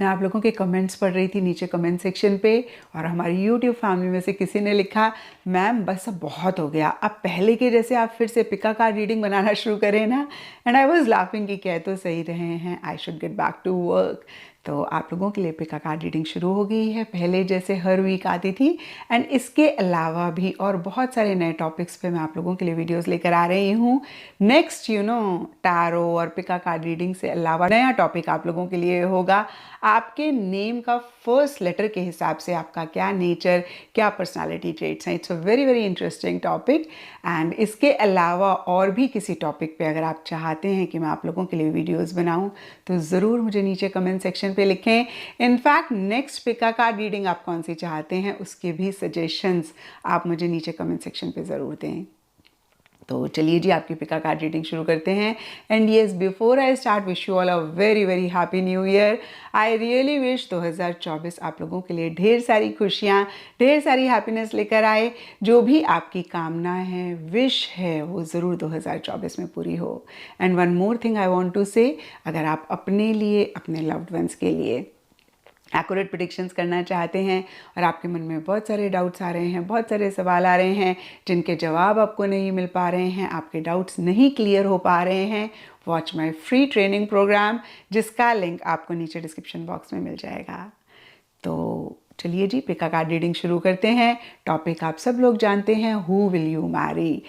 मैं आप लोगों के कमेंट्स पढ़ रही थी नीचे कमेंट सेक्शन पे, और हमारी यूट्यूब फैमिली में से किसी ने लिखा, मैम बस अब बहुत हो गया, अब पहले के जैसे आप फिर से पिका कार्ड रीडिंग बनाना शुरू करें ना। एंड आई वॉज लाफिंग कि कह तो सही रहे हैं, I should get back to work. तो आप लोगों के लिए पिका कार्ड रीडिंग शुरू हो गई है, पहले जैसे हर वीक आती थी। एंड इसके अलावा भी और बहुत सारे नए टॉपिक्स पे मैं आप लोगों के लिए वीडियोस लेकर आ रही हूँ। नेक्स्ट टैरो और पिका कार्ड रीडिंग से अलावा नया टॉपिक आप लोगों के लिए होगा, आपके नेम का फर्स्ट लेटर के हिसाब से आपका क्या नेचर, क्या पर्सनालिटी ट्रेट्स हैं। It's a very very interesting topic. And इसके अलावा और भी किसी टॉपिक पे अगर आप चाहते हैं कि मैं आप लोगों के लिए वीडियोस बनाऊं, तो ज़रूर मुझे नीचे कमेंट सेक्शन पे लिखें। इनफैक्ट नेक्स्ट पिका कार्ड रीडिंग आप कौन सी चाहते हैं, उसके भी सजेशंस आप मुझे नीचे कमेंट सेक्शन पे ज़रूर दें। तो चलिए जी, आपकी पिका कार्ड रीडिंग शुरू करते हैं। And yes, before I start, wish you all a very very happy new year. I really wish 2024 आप लोगों के लिए ढेर सारी खुशियाँ, ढेर सारी हैप्पीनेस लेकर आए। जो भी आपकी कामना है, विश है, वो ज़रूर 2024 में पूरी हो। And one more thing I want to say, अगर आप अपने लिए, अपने लव्ड वंस के लिए एक्यूरेट प्रेडिक्शंस करना चाहते हैं और आपके मन में बहुत सारे डाउट्स आ रहे हैं, बहुत सारे सवाल आ रहे हैं जिनके जवाब आपको नहीं मिल पा रहे हैं, आपके डाउट्स नहीं क्लियर हो पा रहे हैं, watch my free training program, जिसका लिंक आपको नीचे डिस्क्रिप्शन बॉक्स में मिल जाएगा। तो चलिए जी, पिका कार्ड रीडिंग शुरू करते हैं। टॉपिक आप सब लोग जानते हैं, हु विल यू मैरी।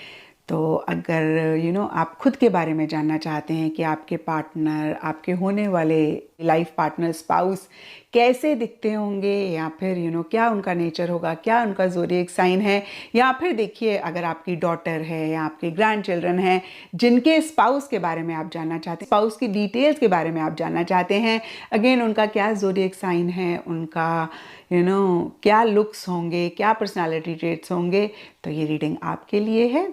तो अगर आप खुद के बारे में जानना चाहते हैं कि आपके पार्टनर, आपके होने वाले लाइफ पार्टनर, स्पाउस कैसे दिखते होंगे, या फिर क्या उनका नेचर होगा, क्या उनका ज़ोडिएक साइन है, या फिर देखिए अगर आपकी डॉटर है या आपके ग्रैंड चिल्ड्रन हैं जिनके स्पाउस के बारे में आप जानना चाहते हैं, स्पाउस की डिटेल्स के बारे में आप जानना चाहते हैं, अगेन उनका क्या ज़ोडिएक साइन है, उनका क्या लुक्स होंगे, क्या पर्सनालिटी ट्रेट्स होंगे, तो ये रीडिंग आपके लिए है।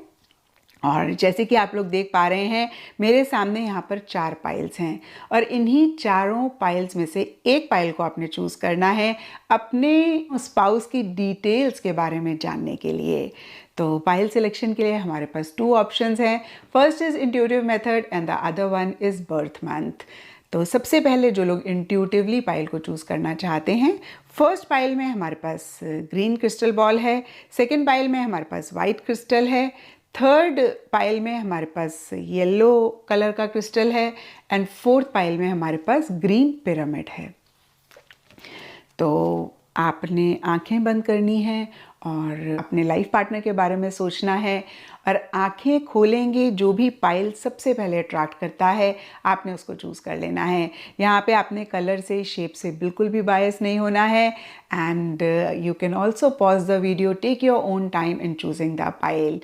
और जैसे कि आप लोग देख पा रहे हैं, मेरे सामने यहाँ पर 4 पाइल्स हैं, और इन्हीं चारों पाइल्स में से एक पाइल को आपने चूज़ करना है अपने स्पाउस की डिटेल्स के बारे में जानने के लिए। तो पाइल सिलेक्शन के लिए हमारे पास 2 ऑप्शंस हैं। First is intuitive method and the other one is birth month. तो सबसे पहले जो लोग इंट्यूटिवली पाइल को चूज़ करना चाहते हैं, फर्स्ट पाइल में हमारे पास ग्रीन क्रिस्टल बॉल है, सेकेंड पाइल में हमारे पास वाइट क्रिस्टल है, थर्ड पाइल में हमारे पास येलो कलर का क्रिस्टल है, एंड फोर्थ पाइल में हमारे पास ग्रीन पिरामिड है। तो आपने आंखें बंद करनी है और अपने लाइफ पार्टनर के बारे में सोचना है, और आंखें खोलेंगे जो भी पाइल सबसे पहले अट्रैक्ट करता है आपने उसको चूज़ कर लेना है। यहाँ पे आपने कलर से, शेप से बिल्कुल भी बायस नहीं होना है। And you can also pause the video, take your own time in choosing the pile.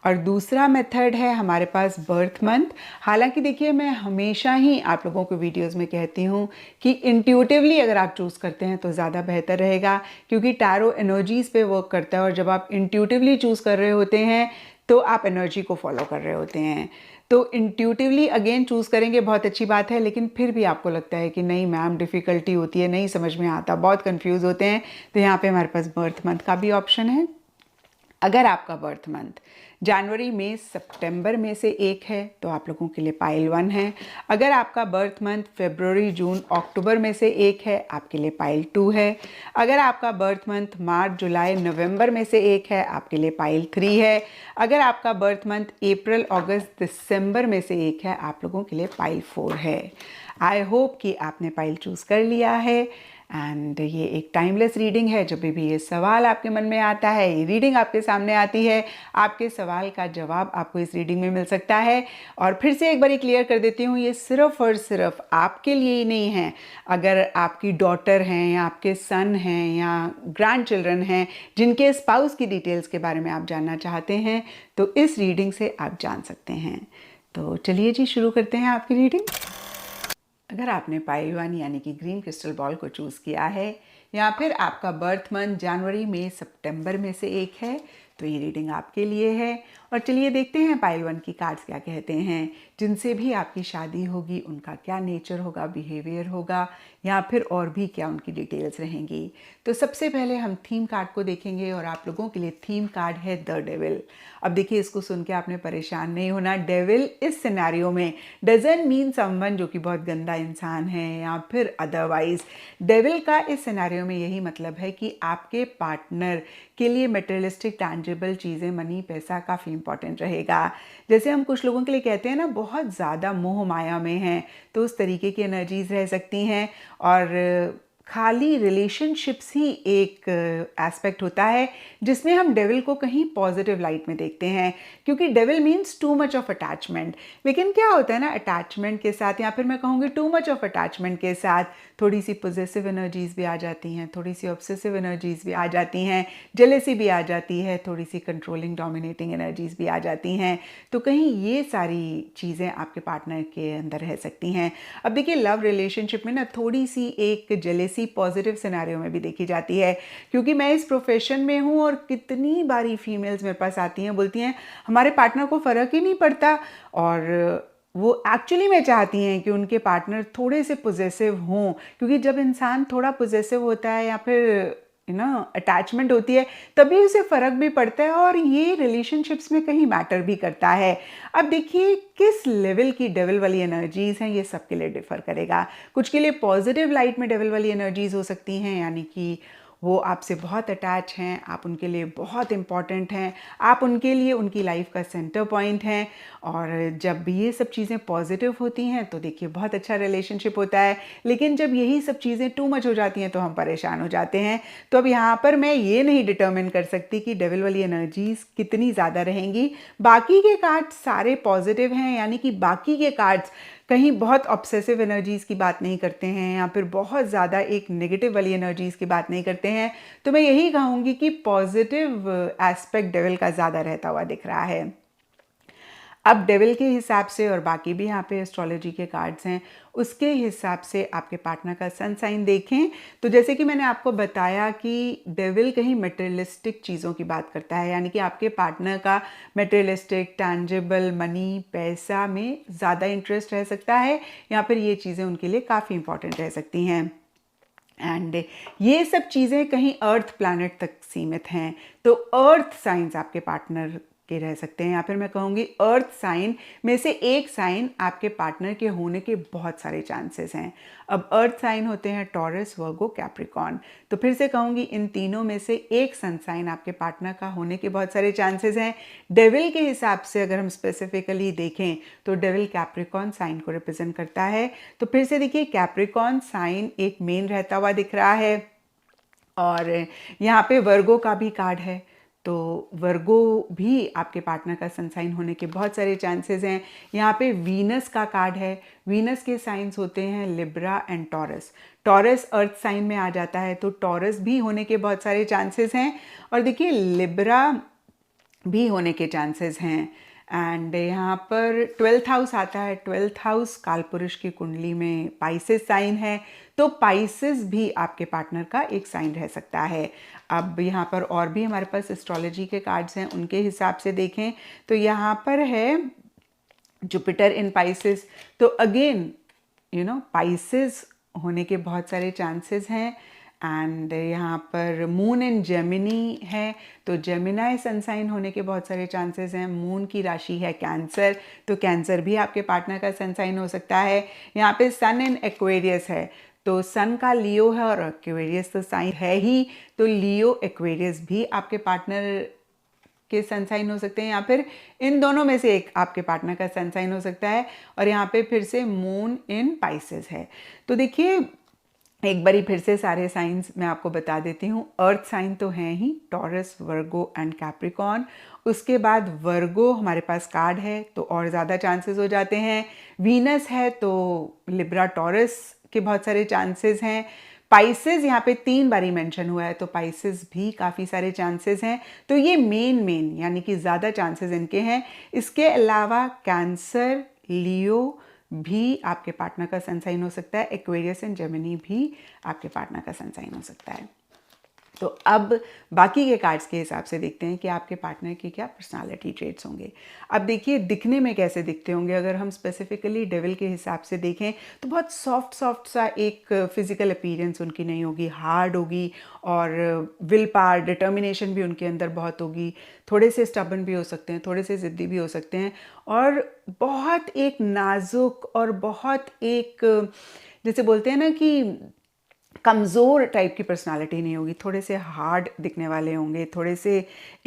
और दूसरा मेथड है हमारे पास बर्थ मंथ। हालांकि देखिए, मैं हमेशा ही आप लोगों को वीडियोस में कहती हूँ कि इंट्यूटिवली अगर आप चूज़ करते हैं तो ज़्यादा बेहतर रहेगा, क्योंकि टैरो एनर्जीज़ पे वर्क करता है, और जब आप इंट्यूटिवली चूज़ कर रहे होते हैं तो आप एनर्जी को फॉलो कर रहे होते हैं। तो इंट्यूटिवली अगेन चूज़ करेंगे, बहुत अच्छी बात है, लेकिन फिर भी आपको लगता है कि नहीं मैम डिफ़िकल्टी होती है, नहीं समझ में आता, बहुत कंफ्यूज होते हैं, तो यहाँ पे हमारे पास बर्थ मंथ का भी ऑप्शन है। अगर आपका बर्थ मंथ जनवरी में सितंबर में से एक है तो आप लोगों के लिए पाइल 1 है। अगर आपका बर्थ मंथ फरवरी, जून, अक्टूबर में से एक है, आपके लिए पाइल 2 है। अगर आपका बर्थ मंथ मार्च, जुलाई, नवंबर में से एक है, आपके लिए पाइल 3 है। अगर आपका बर्थ मंथ अप्रैल, अगस्त, दिसंबर में से एक है, आप लोगों के लिए पाइल 4 है। आई होप कि आपने पाइल चूज़ कर लिया है। एंड ये एक टाइमलेस रीडिंग है। जब भी ये सवाल आपके मन में आता है, ये रीडिंग आपके सामने आती है, आपके सवाल का जवाब आपको इस रीडिंग में मिल सकता है। और फिर से एक बार क्लियर कर देती हूँ, ये सिर्फ और सिर्फ आपके लिए ही नहीं है। अगर आपकी डॉटर हैं या आपके सन हैं या ग्रैंड चिल्ड्रन हैं जिनके स्पाउस की डिटेल्स के बारे में आप जानना चाहते हैं, तो इस रीडिंग से आप जान सकते हैं। तो चलिए जी, शुरू करते हैं आपकी रीडिंग। अगर आपने पाइल 1 यानी कि ग्रीन क्रिस्टल बॉल को चूज़ किया है, या फिर आपका बर्थ मंथ जनवरी में सितंबर में से एक है, तो ये रीडिंग आपके लिए है। और चलिए देखते हैं पाइल 1 की कार्ड्स क्या कहते हैं। जिनसे भी आपकी शादी होगी उनका क्या नेचर होगा, बिहेवियर होगा, या फिर और भी क्या उनकी डिटेल्स रहेंगी। तो सबसे पहले हम थीम कार्ड को देखेंगे और आप लोगों के लिए थीम कार्ड है द डेविल। अब देखिए, इसको सुन के आपने परेशान नहीं होना। डेविल इस सिनेरियो में डजंट मीन समवन जो कि बहुत गंदा इंसान है या फिर अदरवाइज। डेविल का इस सिनेरियो में यही मतलब है कि आपके पार्टनर के लिए मटेरियलिस्टिक टैंजिबल चीज़ें, मनी, पैसा काफ़ी इंपॉर्टेंट रहेगा। जैसे हम कुछ लोगों के लिए कहते हैं ना, बहुत ज़्यादा मोह माया में हैं, तो उस तरीके की एनर्जीज रह सकती हैं। और खाली रिलेशनशिप्स ही एक एस्पेक्ट होता है जिसमें हम डेविल को कहीं पॉजिटिव लाइट में देखते हैं, क्योंकि devil means too much of attachment. लेकिन क्या होता है ना, अटैचमेंट के साथ, या फिर मैं कहूँगी टू मच ऑफ अटैचमेंट के साथ थोड़ी सी पॉजिटिव एनर्जीज भी आ जाती हैं, थोड़ी सी ऑब्सेसिव एनर्जीज भी आ जाती हैं, जेलेसी भी आ जाती है, थोड़ी सी कंट्रोलिंग डोमिनेटिंग एनर्जीज भी आ जाती हैं। तो कहीं ये सारी चीज़ें आपके पार्टनर के अंदर रह सकती हैं। अब देखिए, लव रिलेशनशिप में ना थोड़ी सी एक जेलेसी पॉजिटिव सिनेरियो में भी देखी जाती है, क्योंकि मैं इस प्रोफेशन में हूँ और कितनी बारी फीमेल्स मेरे पास आती हैं, बोलती हैं हमारे पार्टनर को फ़र्क ही नहीं पड़ता, और वो एक्चुअली में चाहती हैं कि उनके पार्टनर थोड़े से पोजेसिव हों, क्योंकि जब इंसान थोड़ा पोजेसिव होता है या फिर अटैचमेंट होती है, तभी उसे फ़र्क भी पड़ता है और ये रिलेशनशिप्स में कहीं मैटर भी करता है। अब देखिए, किस लेवल की डेविल वाली एनर्जीज हैं, ये सबके लिए डिफ़र करेगा। कुछ के लिए पॉजिटिव लाइट में डेविल वाली एनर्जीज हो सकती हैं, यानी कि वो आपसे बहुत अटैच हैं, आप उनके लिए बहुत इम्पॉर्टेंट हैं, आप उनके लिए उनकी लाइफ का सेंटर पॉइंट हैं। और जब ये सब चीज़ें पॉजिटिव होती हैं तो देखिए बहुत अच्छा रिलेशनशिप होता है। लेकिन जब यही सब चीज़ें टू मच हो जाती हैं तो हम परेशान हो जाते हैं। तो अब यहाँ पर मैं ये नहीं डिटर्मिन कर सकती कि डेविल वाली एनर्जीज कितनी ज़्यादा रहेंगी। बाकी के कार्ड्स सारे पॉजिटिव हैं, यानी कि बाकी के कार्ड्स कहीं बहुत ऑब्सेसिव एनर्जीज़ की बात नहीं करते हैं या फिर बहुत ज़्यादा एक नेगेटिव वाली एनर्जीज़ की बात नहीं करते हैं। तो मैं यही कहूँगी कि पॉजिटिव एस्पेक्ट डेविल का ज़्यादा रहता हुआ दिख रहा है। अब डेविल के हिसाब से, और बाकी भी यहाँ पे एस्ट्रोलॉजी के कार्ड्स हैं, उसके हिसाब से आपके पार्टनर का सन साइन देखें। तो जैसे कि मैंने आपको बताया कि डेविल कहीं मटेरियलिस्टिक चीज़ों की बात करता है, यानी कि आपके पार्टनर का मटेरियलिस्टिक, टैंजिबल, मनी, पैसा में ज़्यादा इंटरेस्ट रह सकता है, या फिर ये चीज़ें उनके लिए काफ़ी इंपॉर्टेंट रह सकती हैं। एंड ये सब चीज़ें कहीं अर्थ प्लैनेट तक सीमित हैं। तो अर्थ साइंस आपके पार्टनर के रह सकते हैं, या फिर मैं कहूँगी अर्थ साइन में से एक साइन आपके पार्टनर के होने के बहुत सारे चांसेस हैं। अब अर्थ साइन होते हैं टॉरस, वर्गो, कैप्रिकॉर्न। तो फिर से कहूँगी इन तीनों में से एक सन साइन आपके पार्टनर का होने के बहुत सारे चांसेस हैं। डेविल के हिसाब से अगर हम स्पेसिफिकली देखें तो डेविल कैप्रिकॉर्न साइन को रिप्रेजेंट करता है। तो फिर से देखिए, कैप्रिकॉर्न साइन एक मेन रहता हुआ दिख रहा है, और यहाँ पे वर्गो का भी कार्ड है। तो वर्गो भी आपके पार्टनर का सन साइन होने के बहुत सारे चांसेस हैं। यहाँ पे वीनस का कार्ड है। वीनस के साइंस होते हैं Libra and Taurus. Taurus earth sign में आ जाता है, तो टॉरस भी होने के बहुत सारे चांसेस हैं। और देखिए, लिब्रा भी होने के चांसेस हैं। एंड यहाँ पर 12th हाउस आता है। 12th हाउस कालपुरुष की कुंडली में पाइसेस साइन है, तो पाइसेस भी आपके पार्टनर का एक साइन रह सकता है। अब यहाँ पर और भी हमारे पास एस्ट्रोलॉजी के कार्ड्स हैं, उनके हिसाब से देखें तो यहाँ पर है जुपिटर इन पाइसेस। तो अगेन पाइसेस होने के बहुत सारे चांसेस हैं। एंड यहाँ पर मून इन जेमिनी है, तो जेमिनाई सन साइन होने के बहुत सारे चांसेस हैं। मून की राशि है कैंसर, तो कैंसर भी आपके पार्टनर का सन साइन हो सकता है। यहाँ पे सन इन एक्वेरियस है, तो सन का लियो है और एक्वेरियस तो साइन है ही, तो लियो एक्वेरियस भी आपके पार्टनर के सन साइन हो सकते हैं, या फिर इन दोनों में से एक आपके पार्टनर का सन साइन हो सकता है। और यहाँ पे फिर से मून इन पाइसेस है। तो देखिए, एक बारी फिर से सारे साइंस मैं आपको बता देती हूँ। अर्थ साइन तो हैं ही, टॉरस, वर्गो एंड कैप्रिकॉर्न। उसके बाद वर्गो हमारे पास कार्ड है, तो और ज़्यादा चांसेस हो जाते हैं। वीनस है, तो लिब्रा, टॉरस के बहुत सारे चांसेस हैं। पाइसेस यहाँ पे 3 बारी मेंशन हुआ है, तो पाइसेस भी काफ़ी सारे चांसेस हैं। तो ये मेन यानी कि ज़्यादा चांसेस इनके हैं। इसके अलावा कैंसर, लियो भी आपके पार्टनर का सन साइन हो सकता है। एक्वेरियस एंड जेमिनी भी आपके पार्टनर का सन साइन हो सकता है। तो अब बाकी के कार्ड्स के हिसाब से देखते हैं कि आपके पार्टनर की क्या पर्सनालिटी ट्रेट्स होंगे। अब देखिए दिखने में कैसे दिखते होंगे। अगर हम स्पेसिफिकली डेविल के हिसाब से देखें तो बहुत सॉफ्ट सॉफ्ट सा एक फिजिकल अपीयरेंस उनकी नहीं होगी, हार्ड होगी, और विल पावर डिटर्मिनेशन भी उनके अंदर बहुत होगी। थोड़े से स्टबर्न भी हो सकते हैं, थोड़े से ज़िद्दी भी हो सकते हैं, और बहुत एक नाजुक और बहुत एक जैसे बोलते हैं ना कि कमज़ोर टाइप की पर्सनालिटी नहीं होगी। थोड़े से हार्ड दिखने वाले होंगे, थोड़े से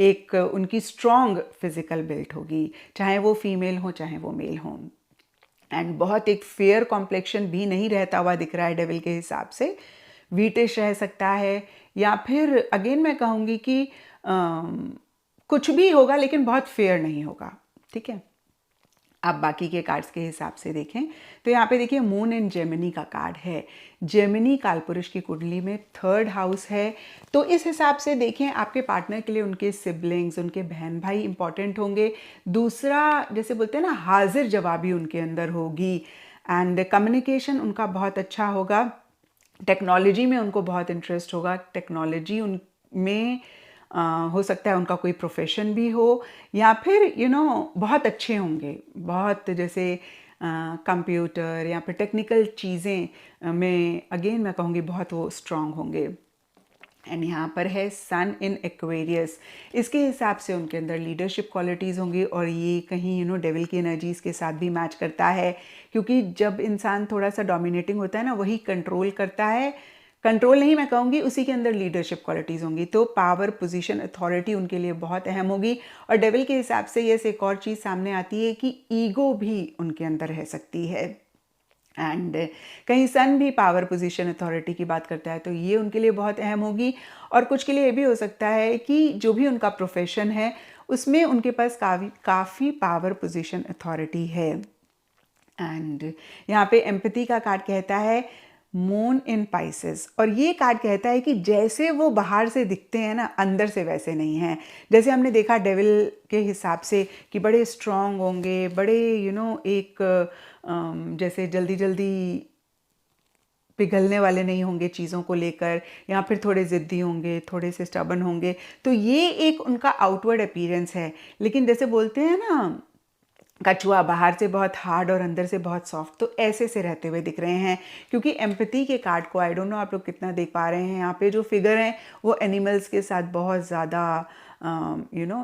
एक उनकी स्ट्रॉन्ग फिजिकल बिल्ट होगी, चाहे वो फीमेल हो चाहे वो मेल हो। एंड बहुत एक फेयर कॉम्प्लेक्शन भी नहीं रहता हुआ दिख रहा है डेविल के हिसाब से। वीटिश रह सकता है, या फिर अगेन मैं कहूँगी कि कुछ भी होगा लेकिन बहुत फेयर नहीं होगा। ठीक है, आप बाकी के कार्ड्स के हिसाब से देखें तो यहाँ पे देखिए मून इन जेमिनी का कार्ड है। जेमिनी कालपुरुष की कुंडली में 3rd हाउस है, तो इस हिसाब से देखें आपके पार्टनर के लिए उनके सिबलिंग्स, उनके बहन भाई इंपॉर्टेंट होंगे। दूसरा जैसे बोलते हैं ना, हाजिर जवाबी उनके अंदर होगी, एंड कम्युनिकेशन उनका बहुत अच्छा होगा। टेक्नोलॉजी में उनको बहुत इंटरेस्ट होगा। टेक्नोलॉजी उनमें हो सकता है उनका कोई प्रोफेशन भी हो, या फिर बहुत अच्छे होंगे, बहुत जैसे कंप्यूटर या फिर टेक्निकल चीज़ें में अगेन मैं कहूँगी बहुत वो स्ट्रांग होंगे। एंड यहाँ पर है सन इन एक्वेरियस, इसके हिसाब से उनके अंदर लीडरशिप क्वालिटीज़ होंगी, और ये कहीं डेविल की एनर्जीज़ के साथ भी मैच करता है, क्योंकि जब इंसान थोड़ा सा डोमिनेटिंग होता है ना, वही कंट्रोल करता है। कंट्रोल नहीं मैं कहूँगी, उसी के अंदर लीडरशिप क्वालिटीज़ होंगी। तो पावर, पोजीशन, अथॉरिटी उनके लिए बहुत अहम होगी। और डेविल के हिसाब से ये एक और चीज़ सामने आती है कि ईगो भी उनके अंदर रह सकती है। एंड कहीं सन भी पावर, पोजीशन, अथॉरिटी की बात करता है, तो ये उनके लिए बहुत अहम होगी। और कुछ के लिए ये भी हो सकता है कि जो भी उनका प्रोफेशन है उसमें उनके पास काफ़ी पावर, पोजीशन, अथॉरिटी है। एंड यहाँ पे एम्पैथी का कार्ड कहता है मून इन पाइसेस, और ये कार्ड कहता है कि जैसे वो बाहर से दिखते हैं ना, अंदर से वैसे नहीं हैं। जैसे हमने देखा डेविल के हिसाब से कि बड़े स्ट्रॉन्ग होंगे, बड़े एक जैसे जल्दी जल्दी पिघलने वाले नहीं होंगे चीज़ों को लेकर, या फिर थोड़े ज़िद्दी होंगे, थोड़े से स्टबर्न होंगे। तो ये एक उनका आउटवर्ड अपीयरेंस है। लेकिन जैसे बोलते हैं ना, कछुआ बाहर से बहुत हार्ड और अंदर से बहुत सॉफ्ट, तो ऐसे से रहते हुए दिख रहे हैं। क्योंकि एम्पैथी के कार्ड को आई डोंट नो आप लोग कितना देख पा रहे हैं, यहाँ पे जो फिगर हैं वो एनिमल्स के साथ बहुत ज़्यादा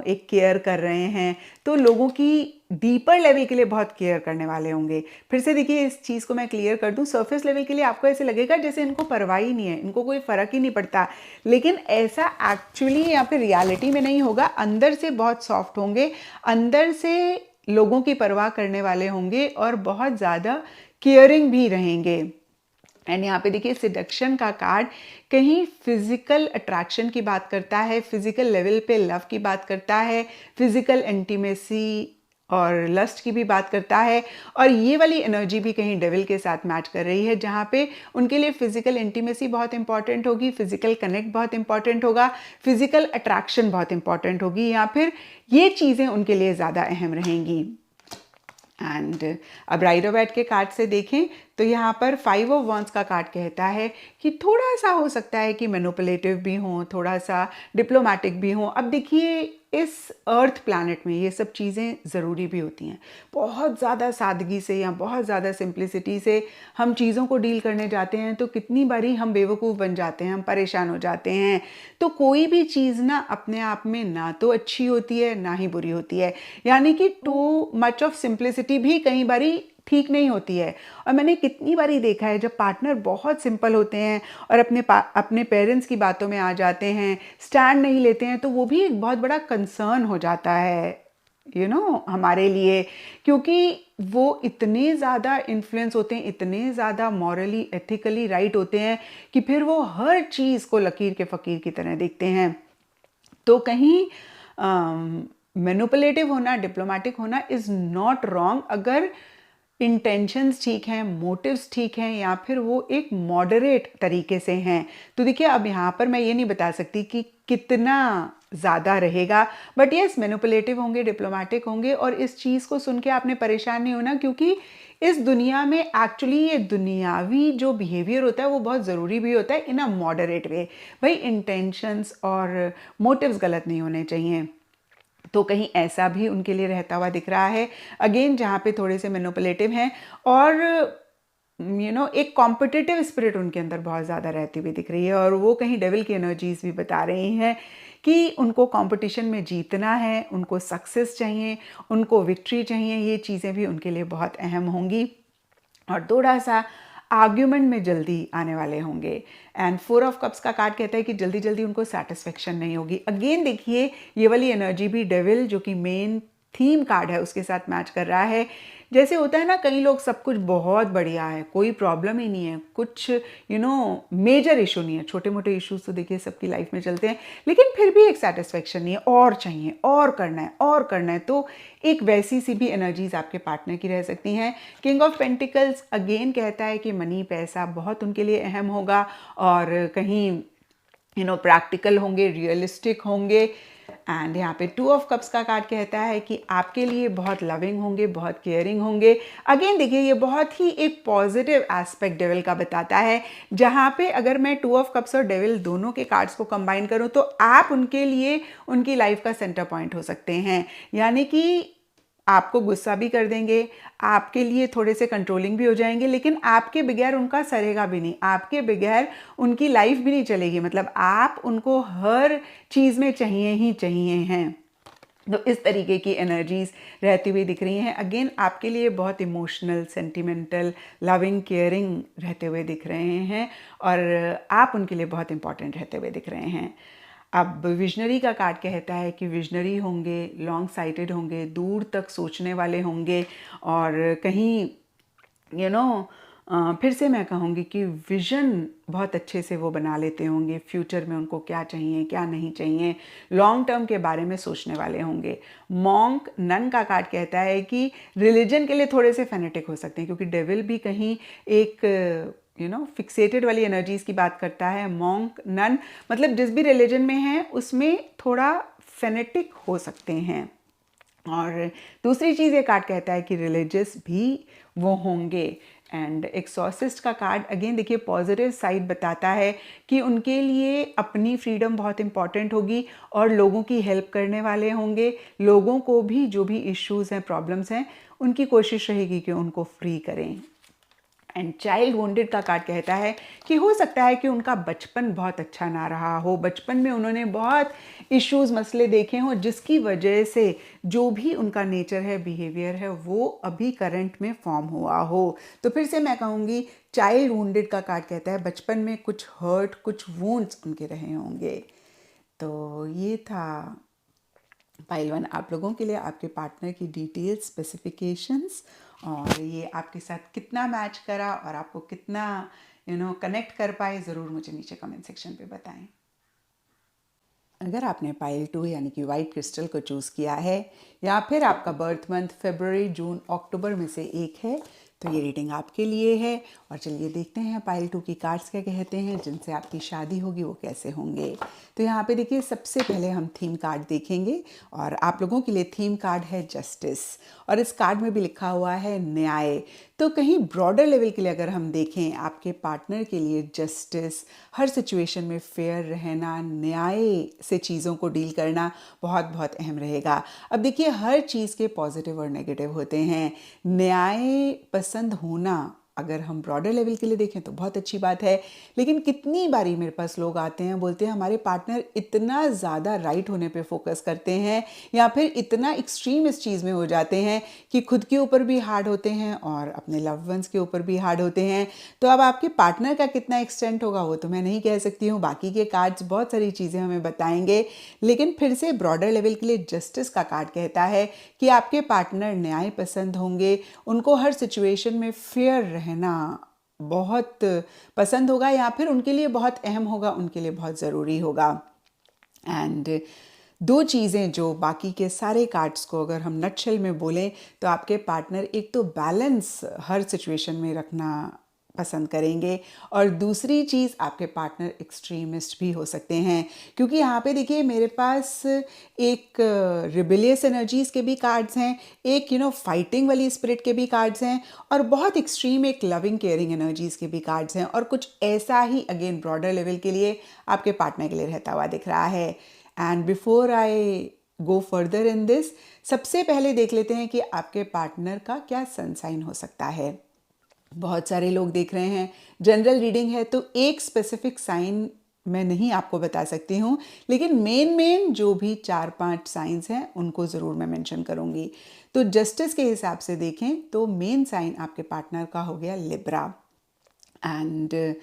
एक केयर कर रहे हैं। तो लोगों की डीपर लेवल के लिए बहुत केयर करने वाले होंगे। फिर से देखिए, इस चीज़ को मैं क्लियर कर दूं, सरफेस लेवल के लिए आपको ऐसे लगेगा जैसे इनको परवाह ही नहीं है, इनको कोई फ़र्क ही नहीं पड़ता, लेकिन ऐसा एक्चुअली या फिर रियलिटी में नहीं होगा। अंदर से बहुत सॉफ्ट होंगे, अंदर से लोगों की परवाह करने वाले होंगे, और बहुत ज़्यादा केयरिंग भी रहेंगे। एंड यहाँ पे देखिए सिडक्शन का कार्ड कहीं फिजिकल अट्रैक्शन की बात करता है, फिजिकल लेवल पे लव की बात करता है, फिजिकल इंटीमेसी और लस्ट की भी बात करता है। और ये वाली एनर्जी भी कहीं डेविल के साथ मैच कर रही है, जहाँ पे उनके लिए फिजिकल इंटीमेसी बहुत इंपॉर्टेंट होगी, फिजिकल कनेक्ट बहुत इंपॉर्टेंट होगा, फिजिकल अट्रैक्शन बहुत इंपॉर्टेंट होगी, या फिर ये चीज़ें उनके लिए ज़्यादा अहम रहेंगी। एंड अब राइडर बैट के कार्ड से देखें तो यहाँ पर 5 ऑफ वॉन्ड्स का कार्ड कहता है कि थोड़ा सा हो सकता है कि मैनिपुलेटिव भी हो, थोड़ा सा डिप्लोमेटिक भी हो। अब देखिए, इस अर्थ प्लैनेट में ये सब चीज़ें ज़रूरी भी होती हैं। बहुत ज़्यादा सादगी से या बहुत ज़्यादा सिंप्लिसिटी से हम चीज़ों को डील करने जाते हैं तो कितनी बारी हम बेवकूफ़ बन जाते हैं, हम परेशान हो जाते हैं। तो कोई भी चीज़ ना अपने आप में ना तो अच्छी होती है ना ही बुरी होती है, यानी कि टू मच ऑफ सिंप्लिसिटी भी कई बारी ठीक नहीं होती है। और मैंने कितनी बारी देखा है जब पार्टनर बहुत सिंपल होते हैं और अपने पेरेंट्स की बातों में आ जाते हैं, स्टैंड नहीं लेते हैं, तो वो भी एक बहुत बड़ा कंसर्न हो जाता है हमारे लिए, क्योंकि वो इतने ज़्यादा इन्फ्लुएंस होते हैं, इतने ज़्यादा मॉरली एथिकली राइट होते हैं कि फिर वो हर चीज़ को लकीर के फ़कीर की तरह देखते हैं। तो कहीं मैनिपुलेटिव होना, डिप्लोमेटिक होना इज़ नॉट रॉन्ग, अगर इंटेंशंस ठीक हैं, मोटिव्स ठीक हैं, या फिर वो एक मॉडरेट तरीके से हैं। तो देखिए, अब यहाँ पर मैं ये नहीं बता सकती कि कितना ज़्यादा रहेगा, बट यस मैनिपुलेटिव होंगे, डिप्लोमेटिक होंगे। और इस चीज़ को सुन के आपने परेशान नहीं होना, क्योंकि इस दुनिया में एक्चुअली ये दुनियावी जो बिहेवियर होता है वो बहुत ज़रूरी भी होता है इन अ मॉडरेट वे। भाई इंटेंशंस और मोटिव्स गलत नहीं होने चाहिए। तो कहीं ऐसा भी उनके लिए रहता हुआ दिख रहा है, अगेन जहाँ पे थोड़े से मैनिपुलेटिव हैं, और एक कॉम्पिटिटिव स्पिरिट उनके अंदर बहुत ज़्यादा रहती हुई दिख रही है, और वो कहीं डेविल की एनर्जीज भी बता रही हैं कि उनको कंपटीशन में जीतना है, उनको सक्सेस चाहिए, उनको विक्ट्री चाहिए। ये चीज़ें भी उनके लिए बहुत अहम होंगी, और थोड़ा सा आर्ग्यूमेंट में जल्दी आने वाले होंगे। एंड 4 ऑफ कप्स का कार्ड कहता है कि जल्दी जल्दी उनको सेटिस्फेक्शन नहीं होगी। अगेन देखिए ये वाली एनर्जी भी डेविल जो कि मेन थीम कार्ड है उसके साथ मैच कर रहा है। जैसे होता है ना, कई लोग सब कुछ बहुत बढ़िया है, कोई प्रॉब्लम ही नहीं है, कुछ मेजर इशू नहीं है, छोटे मोटे इश्यूज तो देखिए सबकी लाइफ में चलते हैं, लेकिन फिर भी एक सेटिस्फेक्शन नहीं है, और चाहिए, और करना है, और करना है। तो एक वैसी सी भी एनर्जीज आपके पार्टनर की रह सकती हैं। किंग ऑफ पेंटिकल्स अगेन कहता है कि मनी, पैसा बहुत उनके लिए अहम होगा, और कहीं प्रैक्टिकल होंगे, रियलिस्टिक होंगे। एंड यहाँ पे 2 ऑफ कप्स का कार्ड कहता है कि आपके लिए बहुत लविंग होंगे, बहुत केयरिंग होंगे। अगेन देखिए ये बहुत ही एक पॉजिटिव एस्पेक्ट डेविल का बताता है, जहाँ पे अगर मैं 2 ऑफ कप्स और डेविल दोनों के कार्ड्स को कंबाइन करूँ तो आप उनके लिए उनकी लाइफ का सेंटर पॉइंट हो सकते हैं। यानी कि आपको गुस्सा भी कर देंगे, आपके लिए थोड़े से कंट्रोलिंग भी हो जाएंगे, लेकिन आपके बगैर उनका सरेगा भी नहीं, आपके बगैर उनकी लाइफ भी नहीं चलेगी। मतलब आप उनको हर चीज़ में चाहिए ही चाहिए हैं। तो इस तरीके की एनर्जीज रहती हुई दिख रही हैं। अगेन आपके लिए बहुत इमोशनल, सेंटिमेंटल, लविंग, केयरिंग रहते हुए दिख रहे हैं, और आप उनके लिए बहुत इंपॉर्टेंट रहते हुए दिख रहे हैं। अब विजनरी का कार्ड कहता है कि विजनरी होंगे, लॉन्ग साइटेड होंगे, दूर तक सोचने वाले होंगे, और कहीं फिर से मैं कहूँगी कि विजन बहुत अच्छे से वो बना लेते होंगे, फ्यूचर में उनको क्या चाहिए, क्या नहीं चाहिए, लॉन्ग टर्म के बारे में सोचने वाले होंगे। मॉन्क नन का कार्ड कहता है कि रिलीजन के लिए थोड़े से फेनेटिक हो सकते हैं, क्योंकि डेविल भी कहीं एक फिक्सेटेड वाली एनर्जीज की बात करता है। मॉन्क नन मतलब जिस भी रिलीजन में है उसमें थोड़ा फेनेटिक हो सकते हैं। और दूसरी चीज़ ये कार्ड कहता है कि रिलीजियस भी वो होंगे। एंड एक्सॉर्सिस्ट का कार्ड अगेन देखिए पॉजिटिव साइड बताता है कि उनके लिए अपनी फ्रीडम बहुत इंपॉर्टेंट होगी, और लोगों की हेल्प करने वाले होंगे। लोगों को भी जो भी इश्यूज़ हैं, प्रॉब्लम्स हैं, उनकी कोशिश रहेगी कि उनको फ्री करें। एंड चाइल्ड वोंडेड का कार्ड कहता है कि हो सकता है कि उनका बचपन बहुत अच्छा ना रहा हो, बचपन में उन्होंने बहुत इश्यूज, मसले देखे हों, जिसकी वजह से जो भी उनका नेचर है, बिहेवियर है, वो अभी करंट में फॉर्म हुआ हो। तो फिर से मैं कहूँगी चाइल्ड वोंडेड का कार्ड कहता है बचपन में कुछ हर्ट, कुछ वुंड्स उनके रहे होंगे। तो ये था पाइल 1 आप लोगों के लिए, आपके पार्टनर की डिटेल्स, स्पेसिफिकेशंस, और ये आपके साथ कितना मैच करा और आपको कितना कनेक्ट कर पाए, ज़रूर मुझे नीचे कमेंट सेक्शन पे बताएं। अगर आपने पाइल 2 यानी कि वाइट क्रिस्टल को चूज़ किया है, या फिर आपका बर्थ मंथ फरवरी, जून, अक्टूबर में से एक है, तो ये रीडिंग आपके लिए है। और चलिए देखते हैं पाइल 2 की कार्ड्स क्या कहते हैं, जिनसे आपकी शादी होगी वो कैसे होंगे। तो यहाँ पे देखिए सबसे पहले हम थीम कार्ड देखेंगे, और आप लोगों के लिए थीम कार्ड है जस्टिस, और इस कार्ड में भी लिखा हुआ है न्याय। तो कहीं ब्रॉडर लेवल के लिए अगर हम देखें, आपके पार्टनर के लिए जस्टिस, हर सिचुएशन में फेयर रहना, न्याय से चीज़ों को डील करना बहुत बहुत अहम रहेगा। अब देखिए हर चीज़ के पॉजिटिव और नेगेटिव होते हैं। न्याय पसंद होना अगर हम ब्रॉडर लेवल के लिए देखें तो बहुत अच्छी बात है, लेकिन कितनी बारी मेरे पास लोग आते हैं, बोलते हैं हमारे पार्टनर इतना ज़्यादा राइट होने पे फोकस करते हैं, या फिर इतना एक्सट्रीम इस चीज़ में हो जाते हैं कि खुद के ऊपर भी हार्ड होते हैं और अपने लव वंस के ऊपर भी हार्ड होते हैं। तो अब आपके पार्टनर का कितना एक्सटेंट होगा वो तो मैं नहीं कह सकती हूँ, बाकी के कार्ड्स बहुत सारी चीज़ें हमें बताएंगे। लेकिन फिर से ब्रॉडर लेवल के लिए जस्टिस का कार्ड कहता है कि आपके पार्टनर न्याय पसंद होंगे, उनको हर सिचुएशन में फेयर रहना बहुत पसंद होगा, या फिर उनके लिए बहुत अहम होगा, उनके लिए बहुत ज़रूरी होगा। एंड 2 चीज़ें जो बाकी के सारे कार्ड्स को अगर हम नटशेल में बोलें, तो आपके पार्टनर एक तो बैलेंस हर सिचुएशन में रखना पसंद करेंगे। और दूसरी चीज़, आपके पार्टनर एक्सट्रीमिस्ट भी हो सकते हैं, क्योंकि यहाँ पे देखिए मेरे पास एक रिबेलियस एनर्जीज़ के भी कार्ड्स हैं, एक फाइटिंग वाली स्पिरिट के भी कार्ड्स हैं, और बहुत एक्सट्रीम एक लविंग केयरिंग एनर्जीज़ के भी कार्ड्स हैं, और कुछ ऐसा ही अगेन ब्रॉडर लेवल के लिए आपके पार्टनर के लिए रहता हुआ दिख रहा है। And before I go further in this, सबसे पहले देख लेते हैं कि आपके पार्टनर का क्या सन साइन हो सकता है। बहुत सारे लोग देख रहे हैं, जनरल रीडिंग है तो एक स्पेसिफिक साइन मैं नहीं आपको बता सकती हूँ, लेकिन मेन जो भी 4-5 साइंस हैं उनको ज़रूर मैं मेंशन करूँगी। तो जस्टिस के हिसाब से देखें तो मेन साइन आपके पार्टनर का हो गया लिब्रा। एंड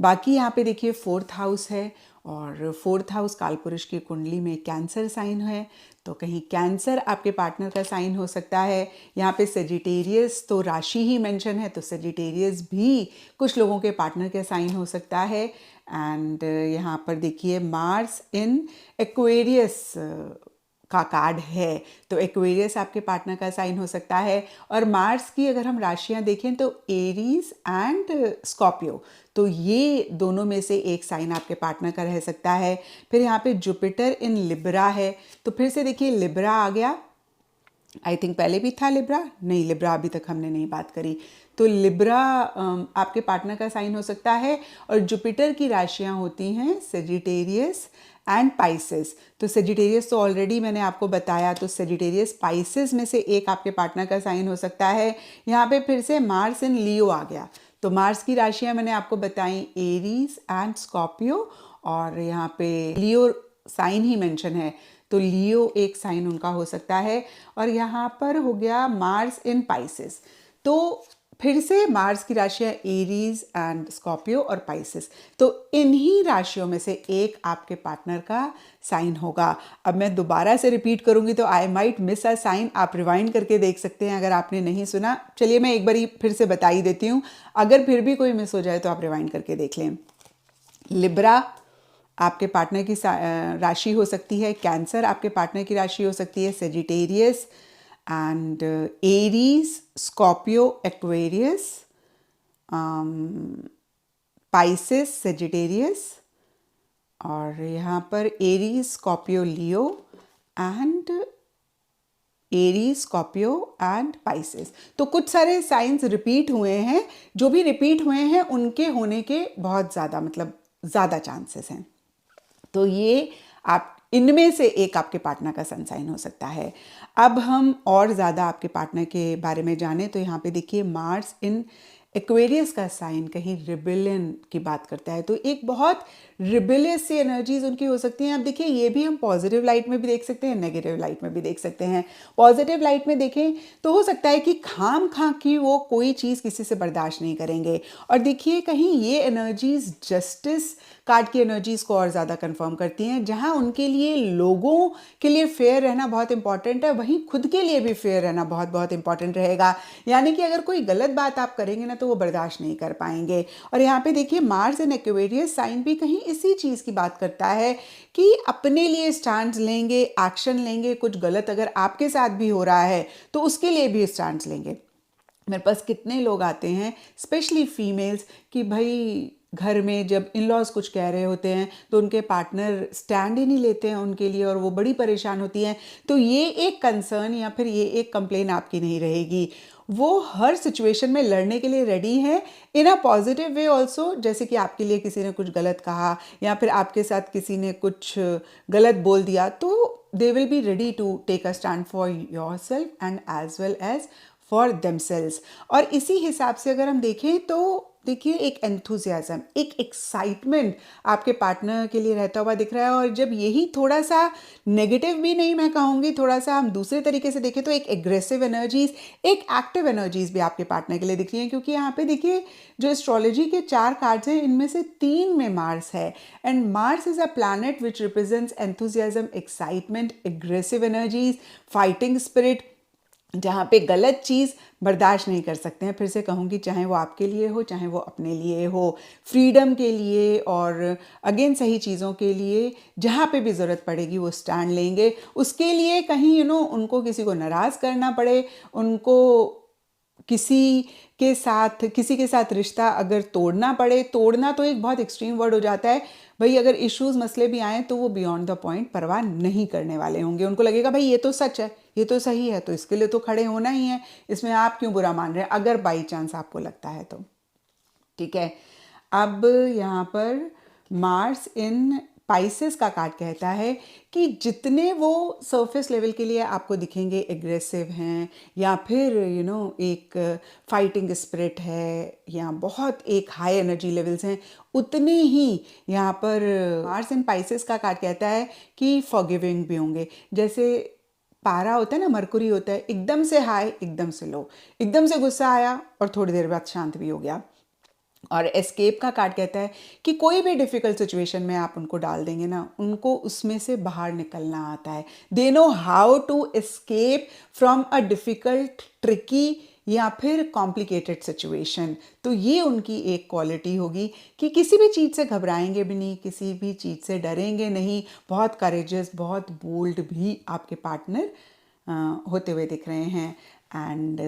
बाकी यहाँ पे देखिए 4th हाउस है, और 4th हाउस कालपुरुष की कुंडली में कैंसर साइन है, तो कहीं कैंसर आपके पार्टनर का साइन हो सकता है। यहाँ पे सेजिटेरियस तो राशि ही मेंशन है, तो सेजिटेरियस भी कुछ लोगों के पार्टनर का साइन हो सकता है। एंड यहाँ पर देखिए मार्स इन एक्वेरियस का कार्ड है, तो एक्वेरियस आपके पार्टनर का साइन हो सकता है। और मार्स की अगर हम राशियां देखें तो एरीज एंड स्कॉर्पियो, तो ये दोनों में से एक साइन आपके पार्टनर का रह सकता है। फिर यहाँ पे जुपिटर इन लिब्रा है, तो फिर से देखिए लिब्रा आ गया। आई थिंक पहले भी था लिब्रा, नहीं लिब्रा अभी तक हमने नहीं बात करी। तो लिब्रा आपके पार्टनर का साइन हो सकता है। और जुपिटर की राशियां होती हैं सेजिटेरियस एंड पाइसेस, तो सेजिटेरियस तो ऑलरेडी मैंने आपको बताया, तो सेजिटेरियस पाइसेस में से एक आपके पार्टनर का साइन हो सकता है। यहाँ पे फिर से मार्स इन लियो आ गया, तो मार्स की राशियां मैंने आपको बताई एरीज एंड स्कॉर्पियो, और यहाँ पे लियो साइन ही मेंशन है, तो लियो एक साइन उनका हो सकता है। और यहाँ पर हो गया मार्स इन पाइसेस, तो फिर से मार्स की राशियां एरीज एंड स्कॉर्पियो और पाइसेस, तो इन्हीं राशियों में से एक आपके पार्टनर का साइन होगा। अब मैं दोबारा से रिपीट करूंगी तो I might miss a sign, आप रिवाइंड करके देख सकते हैं अगर आपने नहीं सुना। चलिए मैं एक बार फिर से बता ही देती हूँ, अगर फिर भी कोई मिस हो जाए तो आप रिवाइंड करके देख लें। लिब्रा आपके पार्टनर की राशि हो सकती है, कैंसर आपके पार्टनर की राशि हो सकती है, Sagittarius and Aries, Scorpio, Aquarius, Pisces, Sagittarius, और यहाँ पर Aries, Scorpio, Leo and Aries, Scorpio and Pisces. तो कुछ सारे साइंस रिपीट हुए हैं, जो भी रिपीट हुए हैं उनके होने के बहुत ज़्यादा ज़्यादा चांसेस हैं। तो ये आप इनमें से एक आपके पार्टनर का सन साइन हो सकता है। अब हम और ज़्यादा आपके पार्टनर के बारे में जानें तो यहाँ पे देखिए मार्स इन एक्वेरियस का साइन कहीं रिबेलियन की बात करता है, तो एक बहुत रिबेलियस सी एनर्जीज उनकी हो सकती हैं। अब देखिए ये भी हम पॉजिटिव लाइट में भी देख सकते हैं, नेगेटिव लाइट में भी देख सकते हैं। पॉजिटिव लाइट में देखें तो हो सकता है कि खाम खा की वो कोई चीज़ किसी से बर्दाश्त नहीं करेंगे, और देखिए कहीं ये एनर्जीज जस्टिस कार्ड की एनर्जीज़ को और ज़्यादा कंफर्म करती हैं, जहां उनके लिए लोगों के लिए फेयर रहना बहुत इंपॉर्टेंट है, वहीं खुद के लिए भी फेयर रहना बहुत बहुत इंपॉर्टेंट रहेगा। यानी कि अगर कोई गलत बात आप करेंगे ना तो वो बर्दाश्त नहीं कर पाएंगे। और यहाँ पे देखिए मार्स इन एक्वेरियस साइन भी कहीं इसी चीज़ की बात करता है कि अपने लिए स्टैंड लेंगे, एक्शन लेंगे, कुछ गलत अगर आपके साथ भी हो रहा है तो उसके लिए भी स्टैंड लेंगे। मेरे पास कितने लोग आते हैं स्पेशली फीमेल्स कि भाई घर में जब इन लॉज कुछ कह रहे होते हैं तो उनके पार्टनर स्टैंड ही नहीं लेते हैं उनके लिए, और वो बड़ी परेशान होती हैं। तो ये एक कंसर्न या फिर ये एक कंप्लेन आपकी नहीं रहेगी, वो हर सिचुएशन में लड़ने के लिए रेडी है इन अ पॉजिटिव वे ऑल्सो। जैसे कि आपके लिए किसी ने कुछ गलत कहा या फिर आपके साथ किसी ने कुछ गलत बोल दिया, तो they will be ready to take a stand for yourself and as well as for themselves. और इसी हिसाब से अगर हम देखें तो देखिए एक एंथुजियाज्म, एक एक्साइटमेंट आपके पार्टनर के लिए रहता हुआ दिख रहा है। और जब यही थोड़ा सा नेगेटिव भी नहीं मैं कहूँगी, थोड़ा सा हम दूसरे तरीके से देखें तो एक एग्रेसिव एनर्जीज, एक एक्टिव एनर्जीज भी आपके पार्टनर के लिए दिख रही हैं। क्योंकि यहाँ पे देखिए जो एस्ट्रोलॉजी के 4 कार्ड्स हैं इनमें से 3 में मार्स है, and Mars is a planet which represents enthusiasm, excitement, aggressive energies, fighting spirit, जहाँ पे गलत चीज़ बर्दाश्त नहीं कर सकते हैं। फिर से कहूँगी, चाहे वो आपके लिए हो चाहे वो अपने लिए हो, फ्रीडम के लिए और अगेन सही चीज़ों के लिए जहाँ पे भी ज़रूरत पड़ेगी वो स्टैंड लेंगे। उसके लिए कहीं उनको किसी को नाराज़ करना पड़े, उनको किसी के साथ रिश्ता अगर तोड़ना पड़े, तोड़ना तो एक बहुत एक्सट्रीम वर्ड हो जाता है भाई, अगर इश्यूज मसले भी आए तो वो बियॉन्ड द पॉइंट परवाह नहीं करने वाले होंगे। उनको लगेगा भाई ये तो सच है, ये तो सही है, तो इसके लिए तो खड़े होना ही है, इसमें आप क्यों बुरा मान रहे हैं, अगर बाई चांस आपको लगता है तो। ठीक है, अब यहाँ पर मार्स इन पाइसेस का कार्ड कहता है कि जितने वो सरफेस लेवल के लिए आपको दिखेंगे एग्रेसिव हैं, या फिर एक फाइटिंग स्पिरिट है, या बहुत एक हाई एनर्जी लेवल्स हैं, उतने ही यहाँ पर मार्स इन पाइसेस का कार्ड कहता है कि फॉरगिविंग भी होंगे। जैसे पारा होता है ना, मरकुरी होता है, एकदम से हाई एकदम से लो, एकदम से गुस्सा आया और थोड़ी देर बाद शांत भी हो गया। और एस्केप का कार्ड कहता है कि कोई भी डिफ़िकल्ट सिचुएशन में आप उनको डाल देंगे ना, उनको उसमें से बाहर निकलना आता है। They know how to escape from a difficult, tricky या फिर कॉम्प्लिकेटेड सिचुएशन। तो ये उनकी एक क्वालिटी होगी कि किसी भी चीज़ से घबराएंगे भी नहीं, किसी भी चीज़ से डरेंगे नहीं, बहुत करेजियस, बहुत बोल्ड भी आपके पार्टनर होते हुए दिख रहे हैं। एंड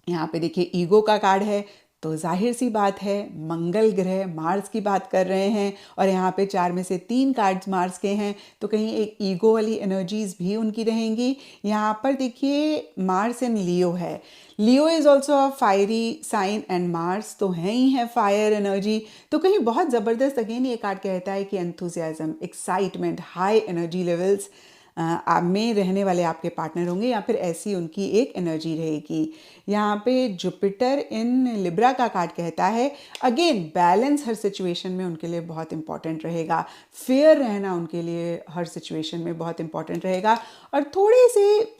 यहाँ पे देखिए ईगो का कार्ड है, तो जाहिर सी बात है मंगल ग्रह मार्स की बात कर रहे हैं, और यहाँ पे 4 में से 3 कार्ड्स मार्स के हैं, तो कहीं एक ईगो वाली एनर्जीज भी उनकी रहेंगी। यहाँ पर देखिए मार्स इन लियो है, Leo is also a fiery sign and Mars तो है ही है फायर एनर्जी, तो कहीं बहुत ज़बरदस्त अगेन ये कार्ड कहता है कि enthusiasm, excitement, high energy levels आप में रहने वाले आपके पार्टनर होंगे, या फिर ऐसी उनकी एक एनर्जी रहेगी। यहाँ पे जुपिटर इन लिब्रा का कार्ड कहता है अगेन बैलेंस हर सिचुएशन में उनके लिए बहुत इंपॉर्टेंट रहेगा, फेयर रहना उनके लिए हर सिचुएशन में बहुत इंपॉर्टेंट रहेगा, और थोड़े से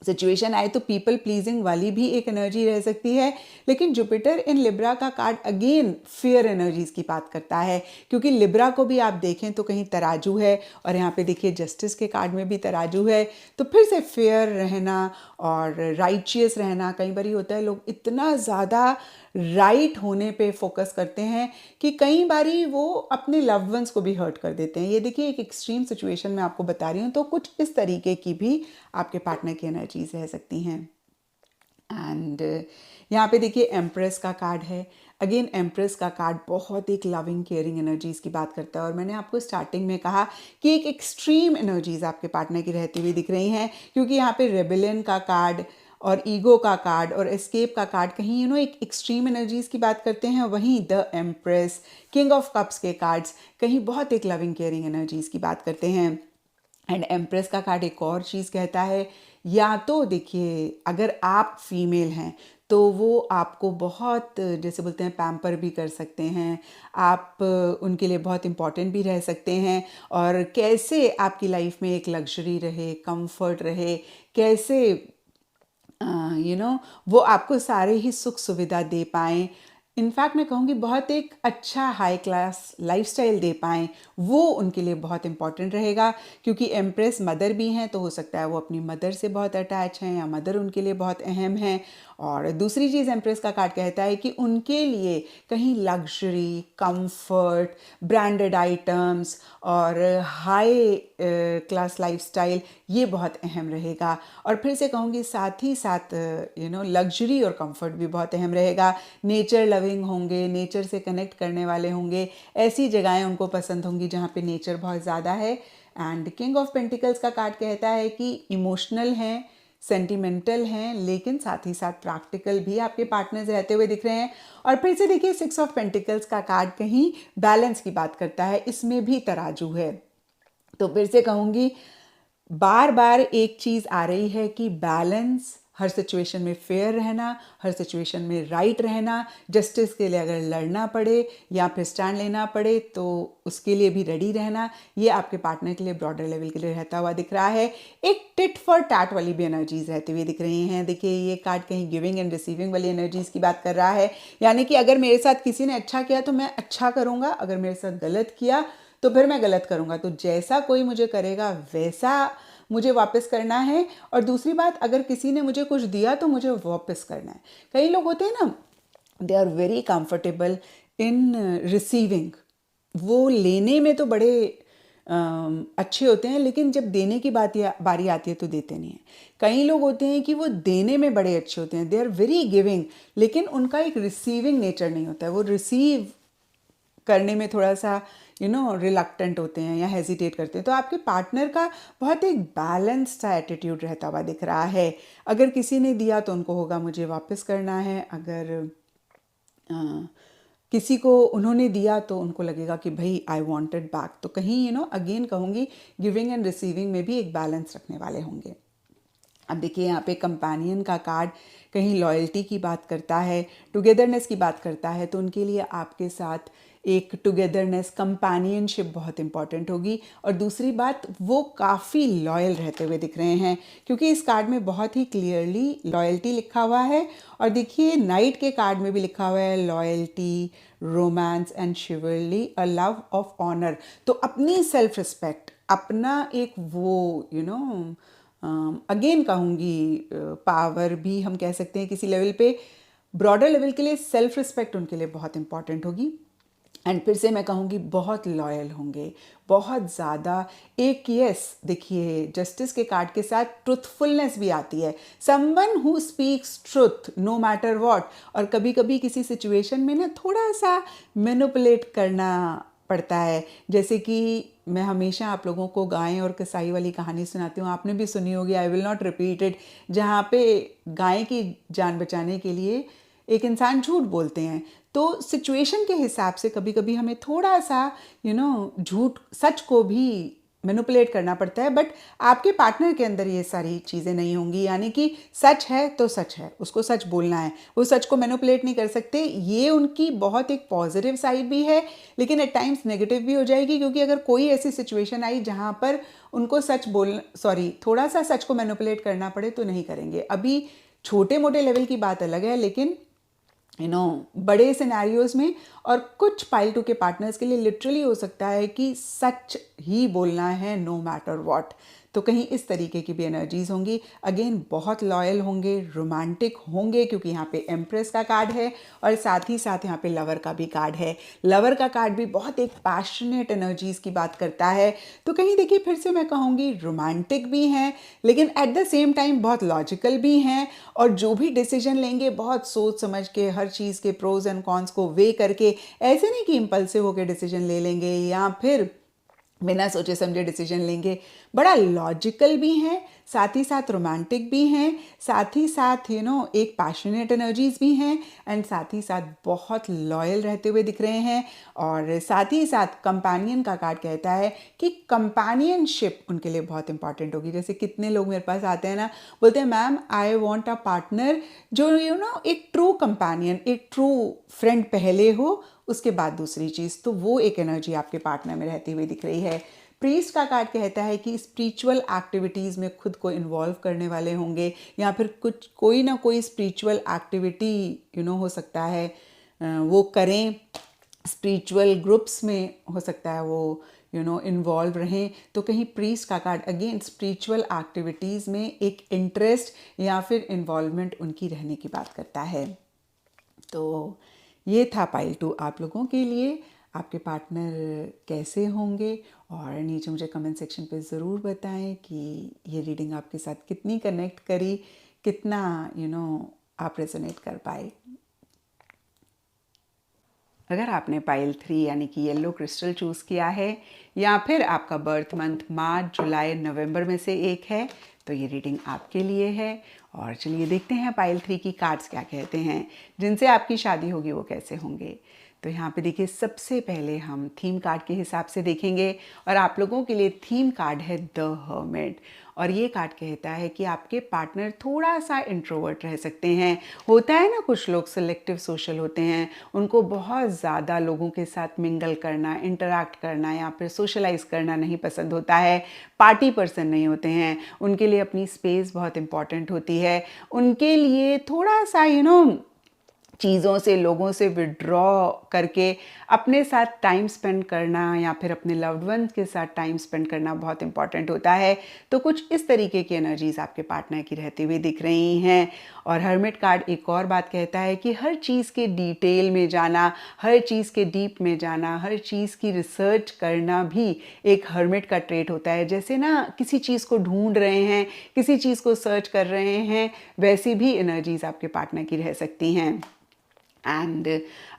सिचुएशन आए तो पीपल प्लीजिंग वाली भी एक एनर्जी रह सकती है। लेकिन जुपिटर इन लिब्रा का कार्ड अगेन फेयर एनर्जीज की बात करता है, क्योंकि लिब्रा को भी आप देखें तो कहीं तराजू है, और यहाँ पे देखिए जस्टिस के कार्ड में भी तराजू है, तो फिर से फेयर रहना और राइचियस रहना। कई बार होता है लोग इतना ज़्यादा राइट होने पे फोकस करते हैं कि कई बारी वो अपने लव वंस को भी हर्ट कर देते हैं। ये देखिए एक एक्सट्रीम सिचुएशन में आपको बता रही हूँ, तो कुछ इस तरीके की भी आपके पार्टनर की एनर्जीज रह सकती हैं। एंड यहाँ पे देखिए एम्प्रेस का कार्ड है, अगेन एम्प्रेस का कार्ड बहुत एक लविंग केयरिंग एनर्जीज की बात करता है, और मैंने आपको स्टार्टिंग में कहा कि एक एक्सट्रीम एनर्जीज आपके पार्टनर की रहती हुई दिख रही हैं, क्योंकि यहाँ पे रेबेलियन का कार्ड और ईगो का कार्ड और एस्केप का कार्ड कहीं एक एक्सट्रीम एनर्जीज की बात करते हैं, वहीं the empress, king of cups के कार्ड्स कहीं बहुत एक लविंग केयरिंग एनर्जीज की बात करते हैं। एंड एम्प्रेस का कार्ड एक और चीज़ कहता है, या तो देखिए अगर आप फीमेल हैं तो वो आपको बहुत जैसे बोलते हैं पैम्पर भी कर सकते हैं, आप उनके लिए बहुत इम्पॉर्टेंट भी रह सकते हैं, और कैसे आपकी लाइफ में एक लग्जरी रहे, कंफर्ट रहे, कैसे वो आपको सारे ही सुख सुविधा दे पाएँ, इनफैक्ट मैं कहूँगी बहुत एक अच्छा हाई क्लास लाइफस्टाइल दे पाएँ, वो उनके लिए बहुत इंपॉर्टेंट रहेगा। क्योंकि एम्प्रेस मदर भी हैं, तो हो सकता है वो अपनी मदर से बहुत अटैच हैं, या मदर उनके लिए बहुत अहम है। और दूसरी चीज़ एम्प्रेस का कार्ड कहता है कि उनके लिए कहीं लग्जरी, कंफर्ट, ब्रांडेड आइटम्स और हाई क्लास लाइफस्टाइल ये बहुत अहम रहेगा। और फिर से कहूँगी साथ ही साथ लग्जरी और कंफर्ट भी बहुत अहम रहेगा। नेचर लविंग होंगे, नेचर से कनेक्ट करने वाले होंगे, ऐसी जगहें उनको पसंद होंगी जहाँ पे नेचर बहुत ज़्यादा है। एंड किंग ऑफ पेंटिकल्स का कार्ड कहता है कि इमोशनल हैं, सेंटिमेंटल हैं, लेकिन साथ ही साथ प्रैक्टिकल भी आपके पार्टनर्स रहते हुए दिख रहे हैं। और फिर से देखिए 6 ऑफ पेंटिकल्स का कार्ड कहीं बैलेंस की बात करता है, इसमें भी तराजू है। तो फिर से कहूँगी बार बार एक चीज़ आ रही है कि बैलेंस, हर सिचुएशन में फेयर रहना, हर सिचुएशन में राइट रहना, जस्टिस के लिए अगर लड़ना पड़े या फिर स्टैंड लेना पड़े तो उसके लिए भी रेडी रहना, ये आपके पार्टनर के लिए ब्रॉडर लेवल के लिए रहता हुआ दिख रहा है। एक टिट फॉर टैट वाली भी एनर्जीज रहती हुई दिख रही हैं। देखिए ये कार्ड कहीं गिविंग एंड रिसीविंग वाली एनर्जीज की बात कर रहा है, यानी कि अगर मेरे साथ किसी ने अच्छा किया तो मैं अच्छा करूँगा, अगर मेरे साथ गलत किया तो फिर मैं गलत करूँगा, तो जैसा कोई मुझे करेगा वैसा मुझे वापस करना है। और दूसरी बात, अगर किसी ने मुझे कुछ दिया तो मुझे वापस करना है। कई लोग होते हैं ना, they are very comfortable in receiving, वो लेने में तो बड़े अच्छे होते हैं, लेकिन जब देने की बारी आती है तो देते नहीं हैं। कई लोग होते हैं कि वो देने में बड़े अच्छे होते हैं, दे आर वेरी गिविंग, लेकिन उनका एक रिसीविंग नेचर नहीं होता है, वो रिसीव करने में थोड़ा सा रिलक्टेंट होते हैं या हेजिटेट करते हैं। तो आपके पार्टनर का बहुत एक बैलेंस्ड सा एटीट्यूड रहता हुआ दिख रहा है। अगर किसी ने दिया तो उनको होगा मुझे वापस करना है, अगर किसी को उन्होंने दिया तो उनको लगेगा कि भाई आई वांटेड बैक। तो कहीं अगेन कहूँगी गिविंग एंड रिसीविंग में भी एक बैलेंस रखने वाले होंगे। अब देखिए यहाँ पे कंपेनियन का कार्ड कहीं लॉयल्टी की बात करता है, टुगेदरनेस की बात करता है, तो उनके लिए आपके साथ एक टुगेदरनेस, कंपेनियनशिप बहुत इंपॉर्टेंट होगी। और दूसरी बात, वो काफ़ी लॉयल रहते हुए दिख रहे हैं, क्योंकि इस कार्ड में बहुत ही क्लियरली लॉयल्टी लिखा हुआ है। और देखिए नाइट के कार्ड में भी लिखा हुआ है loyalty, romance and chivalry, a love of honour. तो अपनी सेल्फ रिस्पेक्ट, अपना एक वो अगेन कहूँगी पावर भी हम कह सकते हैं किसी लेवल पे, ब्रॉडर लेवल के लिए सेल्फ रिस्पेक्ट उनके लिए बहुत इंपॉर्टेंट होगी। एंड फिर से मैं कहूँगी बहुत लॉयल होंगे, बहुत ज़्यादा। एक देखिए जस्टिस के कार्ड के साथ ट्रुथफुलनेस भी आती है, someone who speaks truth no matter what. और कभी कभी किसी सिचुएशन में ना थोड़ा सा मैनिपुलेट करना पड़ता है। जैसे कि मैं हमेशा आप लोगों को गाय और कसाई वाली कहानी सुनाती हूँ, आपने भी सुनी होगी, I will not repeat it, जहाँ पे गाय की जान बचाने के लिए एक इंसान झूठ बोलते हैं। तो सिचुएशन के हिसाब से कभी कभी हमें थोड़ा सा झूठ सच को भी मैनिपुलेट करना पड़ता है। बट आपके पार्टनर के अंदर ये सारी चीज़ें नहीं होंगी, यानी कि सच है तो सच है, उसको सच बोलना है, वो सच को मैनिपुलेट नहीं कर सकते। ये उनकी बहुत एक पॉजिटिव साइड भी है, लेकिन एट टाइम्स नेगेटिव भी हो जाएगी, क्योंकि अगर कोई ऐसी सिचुएशन आई जहाँ पर उनको थोड़ा सा सच को मैनिपुलेट करना पड़े तो नहीं करेंगे। अभी छोटे मोटे लेवल की बात अलग है, लेकिन बड़े सिनेरियोज में और कुछ पाइल 2 के पार्टनर्स के लिए लिटरली हो सकता है कि सच ही बोलना है नो मैटर व्हाट। तो कहीं इस तरीके की भी एनर्जीज होंगी। अगेन बहुत लॉयल होंगे, रोमांटिक होंगे, क्योंकि यहाँ पे एम्प्रेस का कार्ड है और साथ ही साथ यहाँ पे लवर का भी कार्ड है। लवर का कार्ड भी बहुत एक पैशनेट एनर्जीज की बात करता है। तो कहीं देखिए फिर से मैं कहूँगी रोमांटिक भी हैं, लेकिन एट द सेम टाइम बहुत लॉजिकल भी हैं, और जो भी डिसीजन लेंगे बहुत सोच समझ के, हर चीज़ के प्रोज एंड कॉन्स को वे करके, ऐसे नहीं कि इम्पल्सिव होकर डिसीजन ले लेंगे या फिर बिना सोचे समझे डिसीजन लेंगे। बड़ा लॉजिकल भी हैं, साथ ही साथ रोमांटिक भी हैं, साथ ही साथ एक पैशनेट एनर्जीज भी हैं, एंड साथ ही साथ बहुत लॉयल रहते हुए दिख रहे हैं। और साथ ही साथ कंपेनियन का कार्ड कहता है कि कंपेनियनशिप उनके लिए बहुत इंपॉर्टेंट होगी। जैसे कितने लोग मेरे पास आते हैं ना, बोलते हैं ma'am I want a partner जो एक ट्रू कंपेनियन, एक ट्रू फ्रेंड पहले हो, उसके बाद दूसरी चीज़। तो वो एक एनर्जी आपके पार्टनर में रहती हुई दिख रही है। प्रीस्ट का कार्ड कहता है कि स्पिरिचुअल एक्टिविटीज़ में खुद को इन्वॉल्व करने वाले होंगे, या फिर कोई ना कोई स्पिरिचुअल एक्टिविटी हो सकता है वो करें, स्पिरिचुअल ग्रुप्स में हो सकता है वो इन्वॉल्व रहें। तो कहीं प्रीस्ट का कार्ड अगेन स्पिरिचुअल एक्टिविटीज़ में एक इंटरेस्ट या फिर इन्वॉल्वमेंट उनकी रहने की बात करता है। तो ये था पाइल 2 आप लोगों के लिए। आपके पार्टनर कैसे होंगे, और नीचे मुझे कमेंट सेक्शन पे ज़रूर बताएं कि ये रीडिंग आपके साथ कितनी कनेक्ट करी, कितना आप रेजोनेट कर पाए। अगर आपने पाइल 3 यानी कि येलो क्रिस्टल चूज़ किया है, या फिर आपका बर्थ मंथ मार्च, जुलाई, नवंबर में से एक है, तो ये रीडिंग आपके लिए है। और चलिए देखते हैं पाइल 3 की कार्ड्स क्या कहते हैं, जिनसे आपकी शादी होगी वो कैसे होंगे। तो यहाँ पे देखिए सबसे पहले हम थीम कार्ड के हिसाब से देखेंगे, और आप लोगों के लिए थीम कार्ड है द हर्मिट। और ये कार्ड कहता है कि आपके पार्टनर थोड़ा सा इंट्रोवर्ट रह सकते हैं। होता है ना, कुछ लोग सिलेक्टिव सोशल होते हैं, उनको बहुत ज़्यादा लोगों के साथ मिंगल करना, इंटरैक्ट करना या फिर सोशलाइज करना नहीं पसंद होता है, पार्टी पर्सन नहीं होते हैं। उनके लिए अपनी स्पेस बहुत इंपॉर्टेंट होती है। उनके लिए थोड़ा सा चीज़ों से, लोगों से विड्रॉ करके अपने साथ टाइम स्पेंड करना या फिर अपने लव्ड वंस के साथ टाइम स्पेंड करना बहुत इंपॉर्टेंट होता है। तो कुछ इस तरीके की एनर्जीज आपके पार्टनर की रहती हुई दिख रही हैं। और हर्मिट कार्ड एक और बात कहता है कि हर चीज़ के डिटेल में जाना, हर चीज़ के डीप में जाना, हर चीज़ की रिसर्च करना भी एक हर्मिट का ट्रेट होता है। जैसे ना किसी चीज़ को ढूंढ रहे हैं, किसी चीज़ को सर्च कर रहे हैं, वैसी भी एनर्जीज आपके पार्टनर की रह सकती हैं। एंड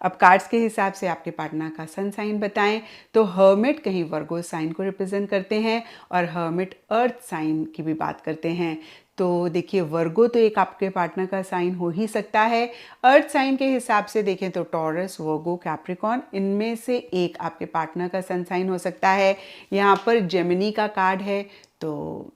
अब कार्ड्स के हिसाब से आपके पार्टनर का सन साइन बताएं तो हर्मिट कहीं वर्गो साइन को रिप्रेजेंट करते हैं और हर्मिट अर्थ साइन की भी बात करते हैं। तो देखिए वर्गो तो एक आपके पार्टनर का साइन हो ही सकता है। अर्थ साइन के हिसाब से देखें तो टॉरस, वर्गो, कैप्रिकॉन, इनमें से एक आपके पार्टनर का सन साइन हो सकता है। यहाँ पर जेमिनी का कार्ड है तो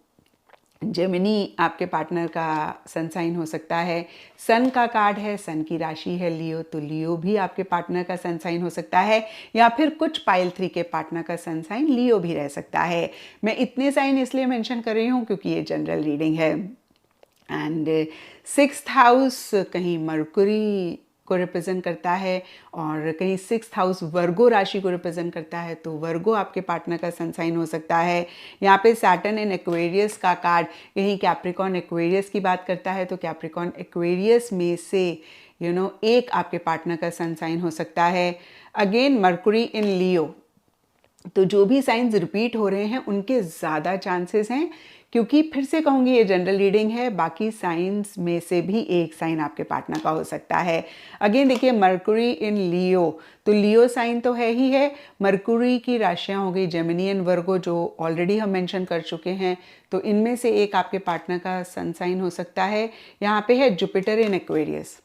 जेमिनी आपके पार्टनर का सन साइन हो सकता है। सन का कार्ड है, सन की राशि है लियो, तो लियो भी आपके पार्टनर का सन साइन हो सकता है। या फिर कुछ पाइल 3 के पार्टनर का सन साइन लियो भी रह सकता है। मैं इतने साइन इसलिए मेंशन कर रही हूँ क्योंकि ये जनरल रीडिंग है। एंड 6th हाउस कहीं मरकुरी को रिप्रेजेंट करता है और कहीं 6th हाउस वर्गो राशि को रिप्रेजेंट करता है, तो वर्गो आपके पार्टनर का सन साइन हो सकता है। यहाँ पे सैटर्न इन एक्वेरियस का कार्ड कहीं कैप्रिकॉन एक्वेरियस की बात करता है, तो कैप्रिकॉन एक्वेरियस में से एक आपके पार्टनर का सन साइन हो सकता है। अगेन मरकुरी इन लियो, तो जो भी साइंस रिपीट हो रहे हैं उनके ज़्यादा चांसेस हैं, क्योंकि फिर से कहूँगी ये जनरल रीडिंग है, बाकी साइंस में से भी एक साइन आपके पार्टनर का हो सकता है। अगेन देखिए मरकुरी इन लियो, तो लियो साइन तो है ही है। मरकुरी की राशियाँ हो गई जेमिनी एंड वर्गो जो ऑलरेडी हम मेंशन कर चुके हैं, तो इनमें से एक आपके पार्टनर का सन साइन हो सकता है। यहाँ पे है Jupiter in Aquarius,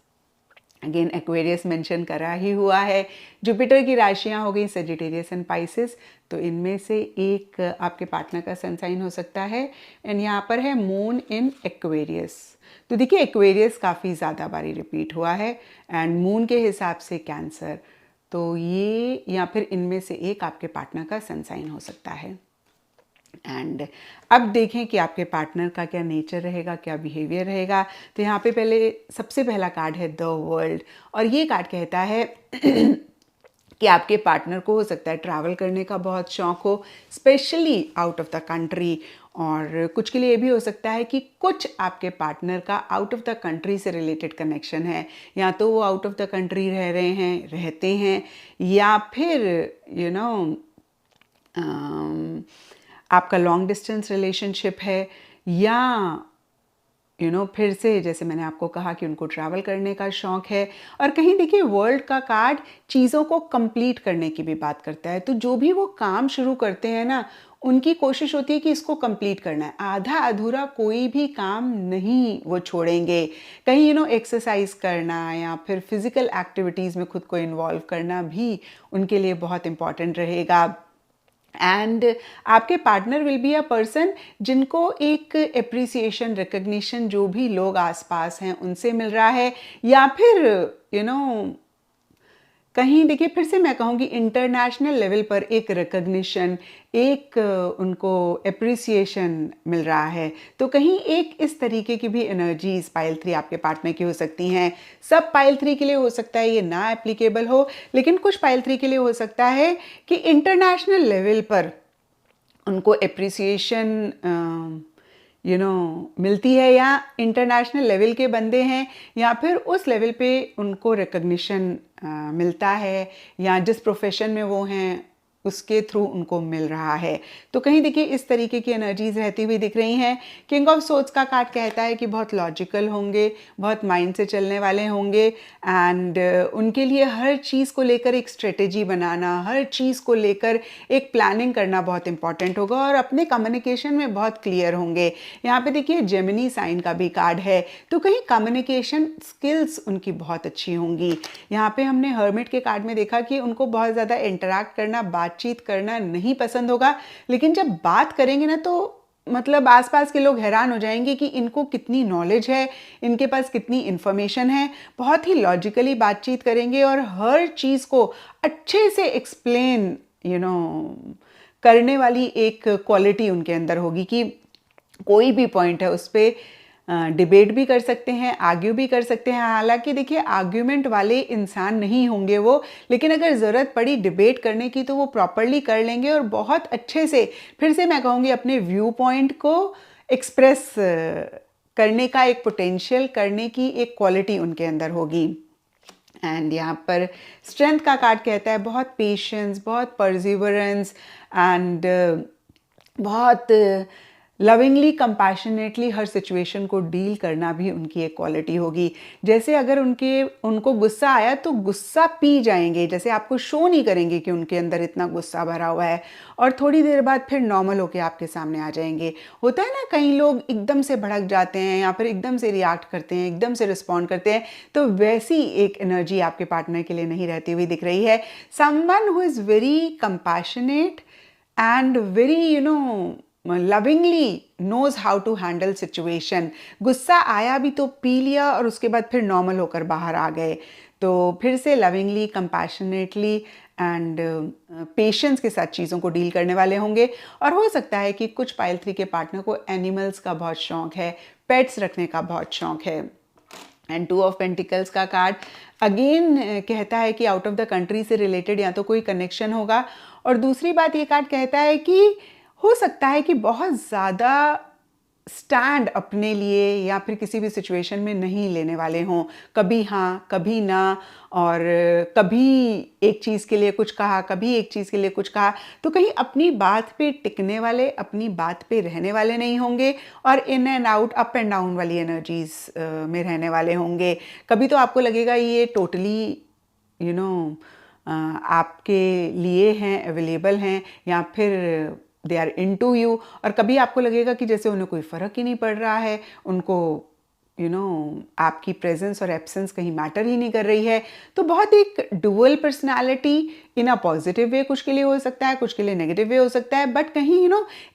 again Aquarius mention करा ही हुआ है। जुपिटर की राशियां हो गई सेजिटेरियस एंड पाइसेस, तो इनमें से एक आपके पार्टनर का सन साइन हो सकता है। एंड यहाँ पर है मून इन एक्वेरियस, तो देखिए एक्वेरियस काफ़ी ज़्यादा बारी रिपीट हुआ है एंड मून के हिसाब से कैंसर, तो ये या फिर इनमें से एक आपके पार्टनर का सन साइन हो सकता है। एंड अब देखें कि आपके पार्टनर का क्या नेचर रहेगा, क्या बिहेवियर रहेगा। तो यहाँ पे पहले सबसे पहला कार्ड है द वर्ल्ड, और ये कार्ड कहता है कि आपके पार्टनर को हो सकता है ट्रैवल करने का बहुत शौक हो, specially out of the country, और कुछ के लिए ये भी हो सकता है कि कुछ आपके पार्टनर का आउट ऑफ द कंट्री से रिलेटेड कनेक्शन है, या तो वो आउट ऑफ द कंट्री रह रहे हैं, रहते हैं, या फिर आपका लॉन्ग डिस्टेंस रिलेशनशिप है, या फिर से जैसे मैंने आपको कहा कि उनको ट्रैवल करने का शौक है। और कहीं देखिए वर्ल्ड का कार्ड चीज़ों को कंप्लीट करने की भी बात करता है, तो जो भी वो काम शुरू करते हैं ना, उनकी कोशिश होती है कि इसको कंप्लीट करना है, आधा अधूरा कोई भी काम नहीं वो छोड़ेंगे। कहीं एक्सरसाइज करना या फिर फिजिकल एक्टिविटीज़ में खुद को इन्वॉल्व करना भी उनके लिए बहुत इम्पॉर्टेंट रहेगा। एंड आपके partner will be a person जिनको एक एप्रिसिएशन, रिकग्निशन जो भी लोग आसपास हैं उनसे मिल रहा है, या फिर कहीं देखिए फिर से मैं कहूँगी इंटरनेशनल लेवल पर एक रिकग्निशन, एक उनको एप्रिसिएशन मिल रहा है। तो कहीं एक इस तरीके की भी एनर्जीज पाइल 3 आपके पार्टनर की हो सकती हैं। सब पाइल 3 के लिए हो सकता है ये ना एप्लीकेबल हो, लेकिन कुछ पाइल 3 के लिए हो सकता है कि इंटरनेशनल लेवल पर उनको एप्रिसिएशन मिलती है, या इंटरनेशनल लेवल के बंदे हैं, या फिर उस लेवल पे उनको रिकग्निशन मिलता है, या जिस प्रोफेशन में वो हैं उसके थ्रू उनको मिल रहा है। तो कहीं देखिए इस तरीके की एनर्जीज रहती हुई दिख रही हैं। किंग ऑफ सोर्ड्स का कार्ड कहता है कि बहुत लॉजिकल होंगे, बहुत माइंड से चलने वाले होंगे, एंड उनके लिए हर चीज़ को लेकर एक स्ट्रेटेजी बनाना, हर चीज़ को लेकर एक प्लानिंग करना बहुत इंपॉर्टेंट होगा, और अपने कम्युनिकेशन में बहुत क्लियर होंगे। यहाँ पे देखिए जेमिनी साइन का भी कार्ड है, तो कहीं कम्युनिकेशन स्किल्स उनकी बहुत अच्छी होंगी। यहाँ पे हमने हर्मिट के कार्ड में देखा कि उनको बहुत ज़्यादा इंटरैक्ट करना, बातचीत करना नहीं पसंद होगा, लेकिन जब बात करेंगे ना तो मतलब आसपास के लोग हैरान हो जाएंगे कि इनको कितनी नॉलेज है, इनके पास कितनी इन्फॉर्मेशन है। बहुत ही लॉजिकली बातचीत करेंगे और हर चीज़ को अच्छे से एक्सप्लेन करने वाली एक क्वालिटी उनके अंदर होगी कि कोई भी पॉइंट है उस पर डिबेट भी कर सकते हैं, आर्ग्यू भी कर सकते हैं। हालांकि देखिए आर्ग्यूमेंट वाले इंसान नहीं होंगे वो, लेकिन अगर ज़रूरत पड़ी डिबेट करने की तो वो प्रॉपरली कर लेंगे और बहुत अच्छे से, फिर से मैं कहूँगी, अपने व्यू पॉइंट को एक्सप्रेस करने का एक पोटेंशियल, करने की एक क्वालिटी उनके अंदर होगी। एंड यहाँ पर स्ट्रेंथ का कार्ड कहता है बहुत पेशेंस, बहुत परसिवरेंस एंड बहुत लविंगली, कंपैशनेटली हर सिचुएशन को डील करना भी उनकी एक क्वालिटी होगी। जैसे अगर उनको गुस्सा आया तो गुस्सा पी जाएंगे, जैसे आपको शो नहीं करेंगे कि उनके अंदर इतना गुस्सा भरा हुआ है, और थोड़ी देर बाद फिर नॉर्मल होके आपके सामने आ जाएंगे। होता है ना, कई लोग एकदम से भड़क जाते हैं या फिर एकदम से रिएक्ट करते हैं, एकदम से रिस्पॉन्ड करते हैं, तो वैसी एक एनर्जी आपके पार्टनर के लिए नहीं रहती हुई दिख रही है। Someone who is very compassionate and very lovingly knows how to handle situation. गुस्सा आया भी तो पी लिया और उसके बाद फिर नॉर्मल होकर बाहर आ गए। तो फिर से लविंगली, कंपैशनेटली एंड पेशेंस के साथ चीज़ों को डील करने वाले होंगे। और हो सकता है कि कुछ पाइल 3 के पार्टनर को एनिमल्स का बहुत शौक है, पेट्स रखने का बहुत शौक है। एंड 2 ऑफ पेंटिकल्स का कार्ड अगेन कहता है कि आउट ऑफ द कंट्री से रिलेटेड या तो कोई कनेक्शन होगा, और दूसरी बात ये कार्ड कहता है कि हो सकता है कि बहुत ज़्यादा स्टैंड अपने लिए या फिर किसी भी सिचुएशन में नहीं लेने वाले हों, कभी हाँ कभी ना, और कभी एक चीज़ के लिए कुछ कहा, कभी एक चीज़ के लिए कुछ कहा, तो कहीं अपनी बात पे टिकने वाले, अपनी बात पे रहने वाले नहीं होंगे, और in and out, up and down वाली एनर्जीज में रहने वाले होंगे। कभी तो आपको लगेगा ये टोटली आपके लिए हैं, अवेलेबल हैं, या फिर they are into you, और कभी आपको लगेगा कि जैसे उन्हें कोई फ़र्क ही नहीं पड़ रहा है, उनको आपकी प्रेजेंस और एब्सेंस कहीं मैटर ही नहीं कर रही है। तो बहुत एक dual personality in a positive way कुछ के लिए हो सकता है, कुछ के लिए नेगेटिव वे हो सकता है, बट कहीं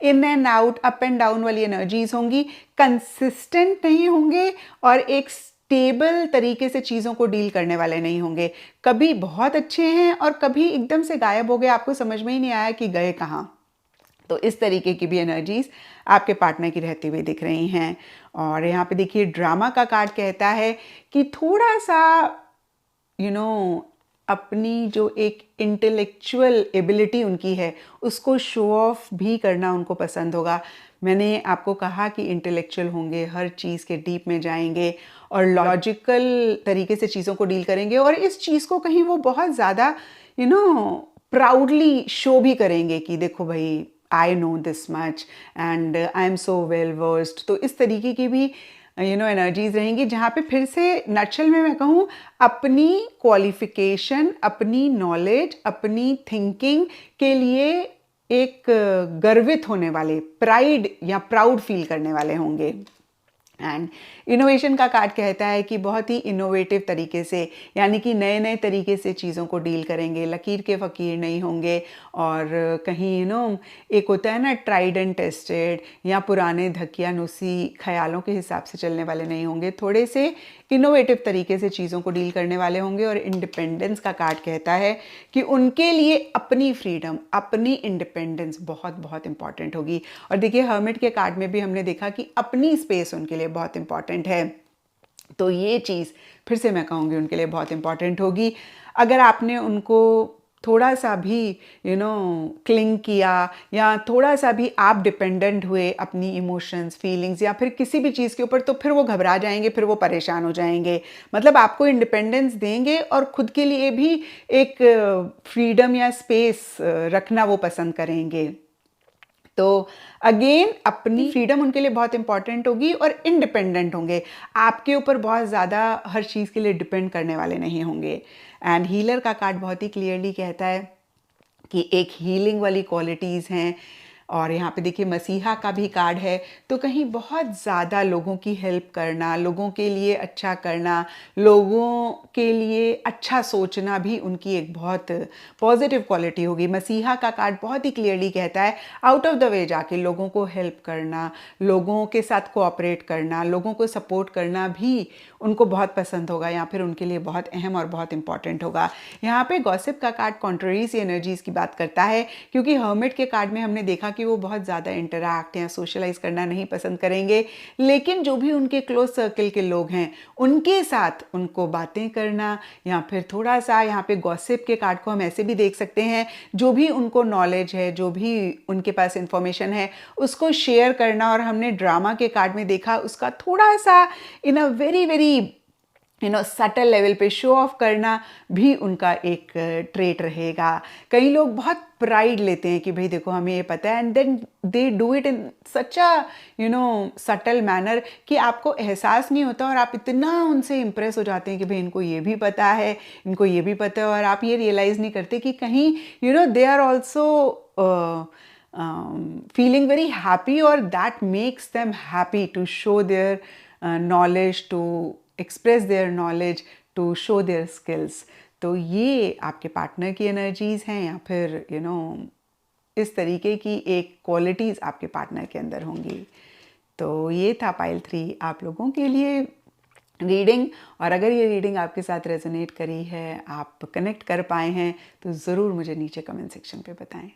in and out, up and down वाली एनर्जीज होंगी, कंसिस्टेंट नहीं होंगे, और एक स्टेबल तरीके से चीज़ों को डील करने वाले नहीं होंगे। कभी बहुत अच्छे हैं और कभी एकदम से गायब हो गए, आपको समझ में ही नहीं आया कि गए कहाँ। तो इस तरीके की भी एनर्जीज आपके पार्टनर की रहती हुई दिख रही हैं। और यहाँ पे देखिए ड्रामा का कार्ड कहता है कि थोड़ा सा अपनी जो एक इंटेलेक्चुअल एबिलिटी उनकी है उसको शो ऑफ भी करना उनको पसंद होगा। मैंने आपको कहा कि इंटेलेक्चुअल होंगे, हर चीज़ के डीप में जाएंगे और लॉजिकल तरीके से चीज़ों को डील करेंगे, और इस चीज़ को कहीं वो बहुत ज़्यादा प्राउडली शो भी करेंगे कि देखो भाई, I know this much and I am so well versed. तो इस तरीके की भी एनर्जीज रहेंगी, जहाँ पे फिर से नटशल में मैं कहूँ अपनी क्वालिफिकेशन, अपनी नॉलेज, अपनी थिंकिंग के लिए एक गर्वित होने वाले, प्राइड या प्राउड फील करने वाले होंगे। एंड इनोवेशन का कार्ड कहता है कि बहुत ही इनोवेटिव तरीके से, यानी कि नए नए तरीके से चीज़ों को डील करेंगे, लकीर के फ़कीर नहीं होंगे, और कहीं एक होता है ना ट्राइड एंड टेस्टेड या पुराने धकियानुसी ख्यालों के हिसाब से चलने वाले नहीं होंगे, थोड़े से इनोवेटिव तरीके से चीज़ों को डील करने वाले होंगे। और इंडिपेंडेंस का कार्ड कहता है कि उनके लिए अपनी फ्रीडम, अपनी इंडिपेंडेंस बहुत बहुत इंपॉर्टेंट होगी। और देखिए हर्मिट के कार्ड में भी हमने देखा कि अपनी स्पेस उनके लिए बहुत इंपॉर्टेंट है। तो ये चीज़ फिर से मैं कहूँगी उनके लिए बहुत इंपॉर्टेंट होगी। अगर आपने उनको थोड़ा सा भी क्लिंग किया या थोड़ा सा भी आप डिपेंडेंट हुए अपनी इमोशंस, फीलिंग्स या फिर किसी भी चीज़ के ऊपर, तो फिर वो घबरा जाएंगे, फिर वो परेशान हो जाएंगे। मतलब आपको इंडिपेंडेंस देंगे और खुद के लिए भी एक फ्रीडम या स्पेस रखना वो पसंद करेंगे। तो अगेन अपनी फ्रीडम उनके लिए बहुत इंपॉर्टेंट होगी और इंडिपेंडेंट होंगे, आपके ऊपर बहुत ज़्यादा हर चीज़ के लिए डिपेंड करने वाले नहीं होंगे। एंड हीलर का कार्ड बहुत ही क्लियरली कहता है कि एक हीलिंग वाली क्वालिटीज़ हैं। और यहाँ पे देखिए मसीहा का भी कार्ड है, तो कहीं बहुत ज़्यादा लोगों की हेल्प करना, लोगों के लिए अच्छा करना, लोगों के लिए अच्छा सोचना भी उनकी एक बहुत पॉजिटिव क्वालिटी होगी। मसीहा का कार्ड बहुत ही क्लियरली कहता है आउट ऑफ द वे जाके लोगों को हेल्प करना, लोगों के साथ कोऑपरेट करना, लोगों को सपोर्ट करना भी उनको बहुत पसंद होगा, या फिर उनके लिए बहुत अहम और बहुत इंपॉर्टेंट होगा। यहाँ पे गॉसिप का कार्ड कॉन्ट्ररीज एनर्जीज की बात करता है, क्योंकि हर्मिट के कार्ड में हमने देखा कि वो बहुत ज़्यादा इंटरैक्ट या सोशलाइज करना नहीं पसंद करेंगे, लेकिन जो भी उनके क्लोज सर्कल के लोग हैं उनके साथ उनको बातें करना, या फिर थोड़ा सा यहाँ पे गॉसिप के कार्ड को हम ऐसे भी देख सकते हैं, जो भी उनको नॉलेज है, जो भी उनके पास इंफॉर्मेशन है उसको शेयर करना। और हमने ड्रामा के कार्ड में देखा उसका थोड़ा सा in a very very subtle level पे शो ऑफ करना भी उनका एक ट्रेट रहेगा। कई लोग बहुत प्राइड लेते हैं कि भाई देखो हमें ये पता है, and then they do it in such a subtle manner कि आपको एहसास नहीं होता और आप इतना उनसे इम्प्रेस हो जाते हैं कि भाई इनको ये भी पता है, इनको ये भी पता है, और आप ये रियलाइज़ नहीं करते कि कहीं they are also feeling very happy, or that makes them happy to show their knowledge, to express their knowledge, to show their skills. तो ये आपके पार्टनर की एनर्जीज हैं, या फिर इस तरीके की एक क्वालिटीज़ आपके पार्टनर के अंदर होंगी। तो ये था पाइल 3 आप लोगों के लिए रीडिंग। और अगर ये रीडिंग आपके साथ रेजोनेट करी है, आप कनेक्ट कर पाए हैं, तो ज़रूर मुझे नीचे कमेंट सेक्शन पे बताएं।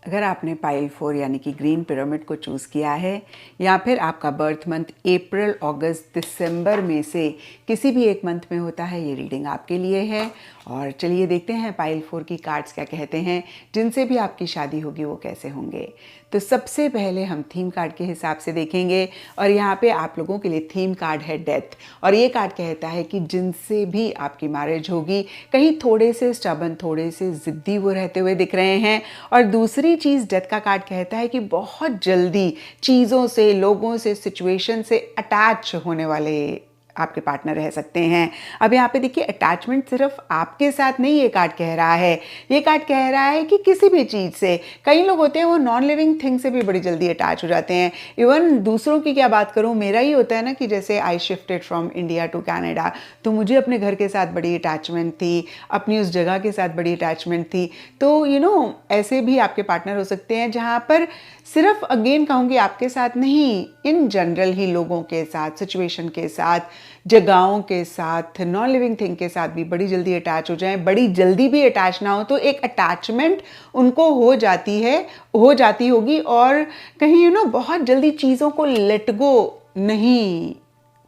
अगर आपने पाइल 4 यानी कि ग्रीन पिरामिड को चूज़ किया है, या फिर आपका बर्थ मंथ अप्रैल, अगस्त, दिसंबर में से किसी भी एक मंथ में होता है, ये रीडिंग आपके लिए है। और चलिए देखते हैं पाइल 4 की कार्ड्स क्या कहते हैं, जिनसे भी आपकी शादी होगी वो कैसे होंगे। तो सबसे पहले हम थीम कार्ड के हिसाब से देखेंगे, और यहाँ पे आप लोगों के लिए थीम कार्ड है डेथ। और ये कार्ड कहता है कि जिनसे भी आपकी मैरिज होगी, कहीं थोड़े से स्टबन, थोड़े से ज़िद्दी वो रहते हुए दिख रहे हैं। और दूसरी चीज़ डेथ का कार्ड कहता है कि बहुत जल्दी चीज़ों से, लोगों से, सिचुएशन से अटैच होने वाले आपके पार्टनर रह सकते हैं। अब यहाँ पे देखिए अटैचमेंट सिर्फ आपके साथ नहीं ये कार्ड कह रहा है, ये कार्ड कह रहा है कि किसी भी चीज़ से। कई लोग होते हैं वो नॉन लिविंग थिंग से भी बड़ी जल्दी अटैच हो जाते हैं। इवन दूसरों की क्या बात करूँ, मेरा ही होता है ना कि जैसे I shifted from India to Canada, तो मुझे अपने घर के साथ बड़ी अटैचमेंट थी, अपनी उस जगह के साथ बड़ी अटैचमेंट थी। तो ऐसे भी आपके पार्टनर हो सकते हैं जहाँ पर सिर्फ अगेन कहूँगी आपके साथ नहीं, इन जनरल ही लोगों के साथ, सिचुएशन के साथ, जगहों के साथ, नॉन लिविंग थिंग के साथ भी बड़ी जल्दी अटैच हो जाएं। बड़ी जल्दी भी अटैच ना हो तो एक अटैचमेंट उनको हो जाती होगी, और कहीं बहुत जल्दी चीज़ों को लेट गो नहीं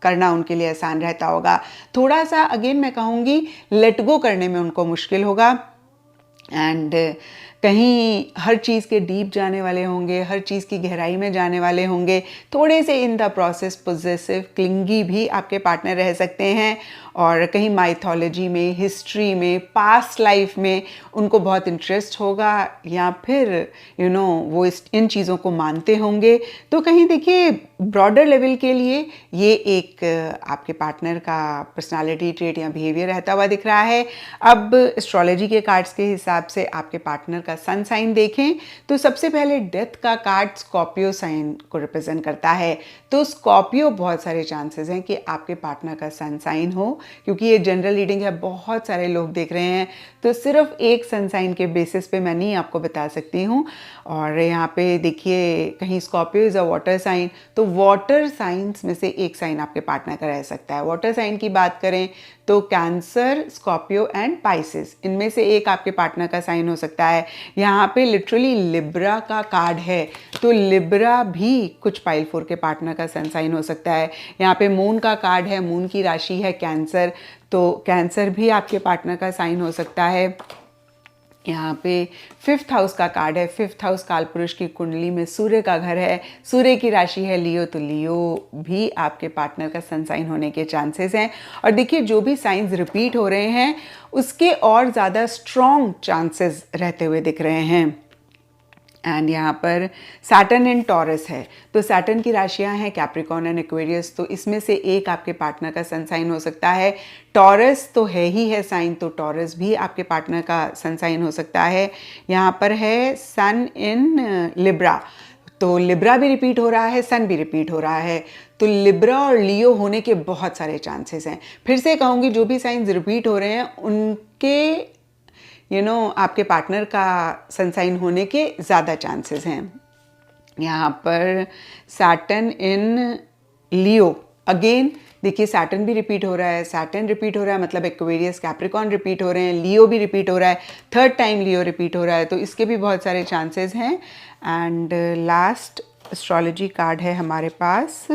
करना उनके लिए आसान रहता होगा। थोड़ा सा अगेन मैं कहूँगी लेट गो करने में उनको मुश्किल होगा, एंड कहीं हर चीज़ के डीप जाने वाले होंगे, हर चीज़ की गहराई में जाने वाले होंगे। थोड़े से in the process possessive, clingy भी आपके पार्टनर रह सकते हैं, और कहीं माइथोलॉजी में, हिस्ट्री में, पास्ट लाइफ में उनको बहुत इंटरेस्ट होगा, या फिर वो इन चीज़ों को मानते होंगे। तो कहीं देखिए ब्रॉडर लेवल के लिए ये एक आपके पार्टनर का पर्सनालिटी ट्रेट या बिहेवियर रहता हुआ दिख रहा है। अब एस्ट्रोलॉजी के कार्ड्स के हिसाब से आपके पार्टनर का सन साइन देखें तो सबसे पहले डेथ का कार्ड स्कॉर्पियो साइन को रिप्रेजेंट करता है। तो स्कॉर्पियो बहुत सारे चांसेस हैं कि आपके पार्टनर का सन साइन हो, क्योंकि ये जनरल रीडिंग है, बहुत सारे लोग देख रहे हैं, तो सिर्फ एक सन साइन के बेसिस पे मैं नहीं आपको बता सकती हूँ। और यहाँ पे देखिए कहीं Scorpio is a water sign, तो वाटर साइंस में से एक साइन आपके पार्टनर का रह सकता है। वाटर साइन की बात करें तो कैंसर, स्कॉर्पियो एंड पाइसेस, इनमें से एक आपके पार्टनर का साइन हो सकता है। यहाँ पे लिटरली लिब्रा का कार्ड है, तो लिब्रा भी कुछ पाइल 4 के पार्टनर का सन साइन हो सकता है। यहाँ पे मून का कार्ड है, मून की राशि है कैंसर, तो कैंसर भी आपके पार्टनर का साइन हो सकता है। यहाँ पे 5th हाउस का कार्ड है, 5th हाउस कालपुरुष की कुंडली में सूर्य का घर है, सूर्य की राशि है लियो, तो लियो भी आपके पार्टनर का सन साइन होने के चांसेस हैं। और देखिए जो भी साइंस रिपीट हो रहे हैं उसके और ज़्यादा स्ट्रॉन्ग चांसेस रहते हुए दिख रहे हैं। एंड यहाँ पर सैटर्न इन टॉरस है, तो सैटर्न की राशियाँ हैं कैप्रिकॉर्न एंड एक्वेरियस, तो इसमें से एक आपके पार्टनर का सन साइन हो सकता है। टॉरस तो है ही है साइन, तो टॉरस भी आपके पार्टनर का सन साइन हो सकता है। यहाँ पर है सन इन लिब्रा, तो लिब्रा भी रिपीट हो रहा है, सन भी रिपीट हो रहा है, तो लिब्रा और लियो होने के बहुत सारे चांसेस हैं। फिर से कहूँगी जो भी साइंस रिपीट हो रहे हैं उनके आपके पार्टनर का सन साइन होने के ज़्यादा चांसेस हैं। यहाँ पर सैटर्न इन लियो, अगेन देखिए सैटर्न भी रिपीट हो रहा है, सैटर्न रिपीट हो रहा है, मतलब एक्वेरियस कैप्रिकॉन रिपीट हो रहे हैं, लियो भी रिपीट हो रहा है, थर्ड टाइम लियो रिपीट हो रहा है, तो इसके भी बहुत सारे चांसेस हैं। एंड लास्ट एस्ट्रोलॉजी कार्ड है हमारे पास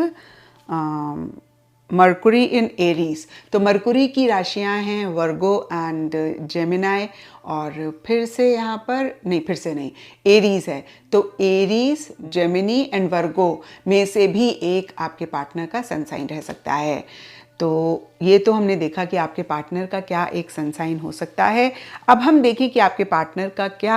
मरकुरी इन एरीज। तो मरकुरी की राशियां हैं वर्गो एंड जेमिनाई, और फिर से यहाँ पर नहीं, फिर से नहीं, एरीज है। तो एरीज, जेमिनी एंड वर्गो में से भी एक आपके पार्टनर का सन साइन रह सकता है। तो ये तो हमने देखा कि आपके पार्टनर का क्या एक सन साइन हो सकता है। अब हम देखें कि आपके पार्टनर का क्या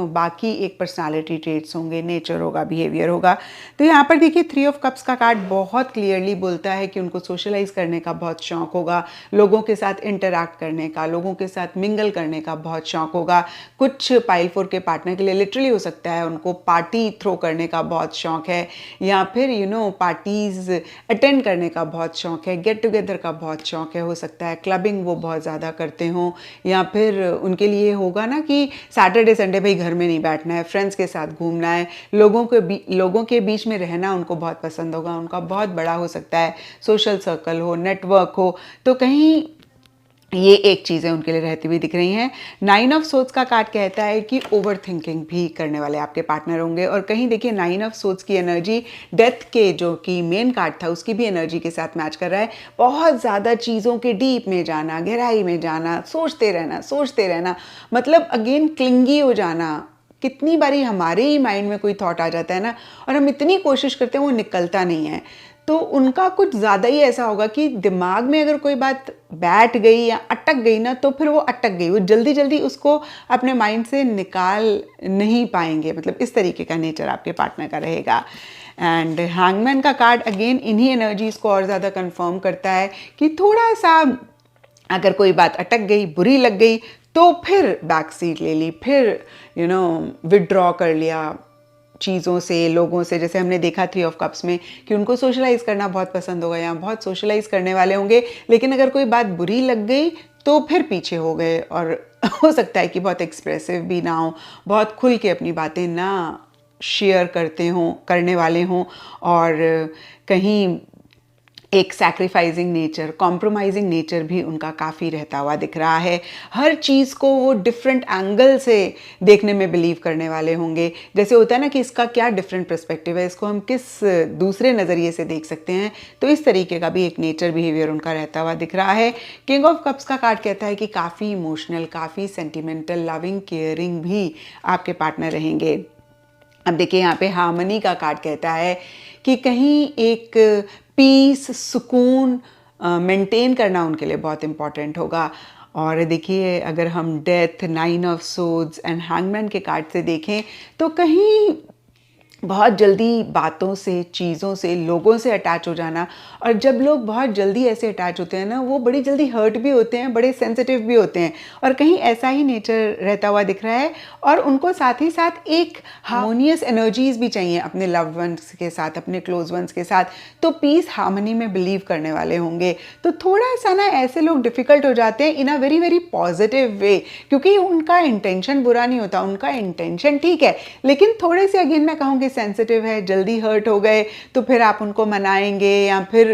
बाकी एक पर्सनालिटी ट्रेट्स होंगे, नेचर होगा, बिहेवियर होगा। तो यहाँ पर देखिए 3 ऑफ कप्स का कार्ड बहुत क्लियरली बोलता है कि उनको सोशलाइज करने का बहुत शौक होगा, लोगों के साथ इंटरैक्ट करने का, लोगों के साथ मिंगल करने का बहुत शौक होगा। कुछ पाइल 4 के पार्टनर के लिए लिटरली हो सकता है उनको पार्टी थ्रो करने का बहुत शौक है, या फिर पार्टीज अटेंड करने का बहुत शौक है, गेट टुगेदर का बहुत शौक है। हो सकता है क्लबिंग वो बहुत ज़्यादा करते हों, या फिर उनके लिए होगा ना कि सैटरडे संडे भाई घर में नहीं बैठना है, फ्रेंड्स के साथ घूमना है, लोगों के बीच में रहना उनको बहुत पसंद होगा। उनका बहुत बड़ा हो सकता है सोशल सर्कल हो, नेटवर्क हो, तो कहीं ये एक चीज़ें उनके लिए रहती हुई दिख रही हैं। 9 ऑफ सोर्ड्स का कार्ड कहता है कि ओवर थिंकिंग भी करने वाले आपके पार्टनर होंगे, और कहीं देखिए 9 ऑफ सोर्ड्स की एनर्जी डेथ के जो कि मेन कार्ड था उसकी भी एनर्जी के साथ मैच कर रहा है। बहुत ज़्यादा चीज़ों के डीप में जाना, गहराई में जाना, सोचते रहना, मतलब अगेन क्लिंगी हो जाना। कितनी बारी हमारे ही माइंड में कोई थॉट आ जाता है ना, और हम इतनी कोशिश करते हैं वो निकलता नहीं है। तो उनका कुछ ज़्यादा ही ऐसा होगा कि दिमाग में अगर कोई बात बैठ गई या अटक गई ना, तो फिर वो अटक गई, वो जल्दी जल्दी उसको अपने माइंड से निकाल नहीं पाएंगे। मतलब इस तरीके का नेचर आपके पार्टनर का रहेगा। एंड हैंगमैन का कार्ड अगेन इन्हीं एनर्जीज को और ज़्यादा कंफर्म करता है कि थोड़ा सा अगर कोई बात अटक गई, बुरी लग गई, तो फिर बैक सीट ले ली, फिर विड्रॉ कर लिया चीज़ों से, लोगों से। जैसे हमने देखा 3 ऑफ कप्स में कि उनको सोशलाइज करना बहुत पसंद होगा, या बहुत सोशलाइज करने वाले होंगे, लेकिन अगर कोई बात बुरी लग गई तो फिर पीछे हो गए। और हो सकता है कि बहुत एक्सप्रेसिव भी ना हो, बहुत खुल के अपनी बातें ना शेयर करने वाले हों, और कहीं एक सैक्रिफाइसिंग नेचर, कॉम्प्रोमाइजिंग नेचर भी उनका काफ़ी रहता हुआ दिख रहा है। हर चीज़ को वो डिफरेंट एंगल से देखने में बिलीव करने वाले होंगे। जैसे होता है ना कि इसका क्या डिफरेंट पर्सपेक्टिव है, इसको हम किस दूसरे नज़रिए से देख सकते हैं, तो इस तरीके का भी एक नेचर बिहेवियर उनका रहता हुआ दिख रहा है। किंग ऑफ कप्स का कार्ड कहता है कि काफ़ी इमोशनल, काफ़ी सेंटिमेंटल, लविंग, केयरिंग भी आपके पार्टनर रहेंगे। अब देखिए यहाँ पे हार्मनी का कार्ड कहता है कि कहीं एक पीस, सुकून मेंटेन करना उनके लिए बहुत इम्पॉर्टेंट होगा। और देखिए अगर हम death, 9 of swords and hangman के कार्ड से देखें, तो कहीं बहुत जल्दी बातों से, चीज़ों से, लोगों से अटैच हो जाना। और जब लोग बहुत जल्दी ऐसे अटैच होते हैं ना, वो बड़ी जल्दी हर्ट भी होते हैं, बड़े सेंसिटिव भी होते हैं, और कहीं ऐसा ही नेचर रहता हुआ दिख रहा है। और उनको साथ ही साथ एक हार्मोनियस एनर्जीज भी चाहिए अपने लव्ड वंस के साथ, अपने क्लोज वंस के साथ। तो पीस, हार्मनी में बिलीव करने वाले होंगे। तो थोड़ा सा ना ऐसे लोग डिफ़िकल्ट हो जाते हैं in a very very positive way, क्योंकि उनका इंटेंशन बुरा नहीं होता, उनका इंटेंशन ठीक है, लेकिन थोड़े से अगेन मैं कहूँगी सेंसिटिव है, जल्दी हर्ट हो गए तो फिर आप उनको मनाएंगे, या फिर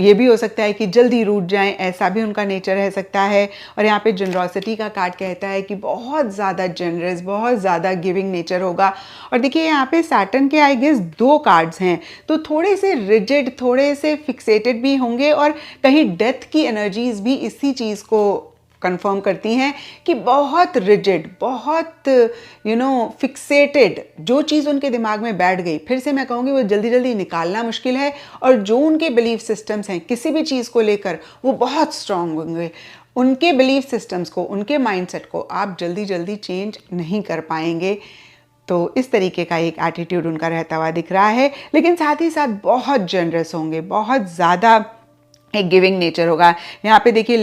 ये भी हो सकता है कि जल्दी रूठ जाएं, ऐसा भी उनका नेचर रह सकता है। और यहाँ पे जनरॉसिटी का कार्ड कहता है कि बहुत ज़्यादा जनरस, बहुत ज़्यादा गिविंग नेचर होगा। और देखिए यहाँ पे सैटर्न के आई गेस 2 कार्ड्स हैं, तो थोड़े से रिजिड, थोड़े से फिक्सेटेड भी होंगे, और कहीं डेथ की एनर्जीज भी इसी चीज़ को कंफर्म करती हैं कि बहुत रिजिड, बहुत फिक्सेटेड, जो चीज़ उनके दिमाग में बैठ गई, फिर से मैं कहूँगी वो जल्दी जल्दी निकालना मुश्किल है। और जो उनके बिलीफ सिस्टम्स हैं किसी भी चीज़ को लेकर, वो बहुत स्ट्रांग होंगे। उनके बिलीफ सिस्टम्स को, उनके माइंडसेट को आप जल्दी जल्दी चेंज नहीं कर पाएंगे। तो इस तरीके का एक एटीट्यूड उनका रहता हुआ दिख रहा है, लेकिन साथ ही साथ बहुत जनरस होंगे, बहुत ज़्यादा एक गिविंग नेचर होगा। यहाँ पे देखिए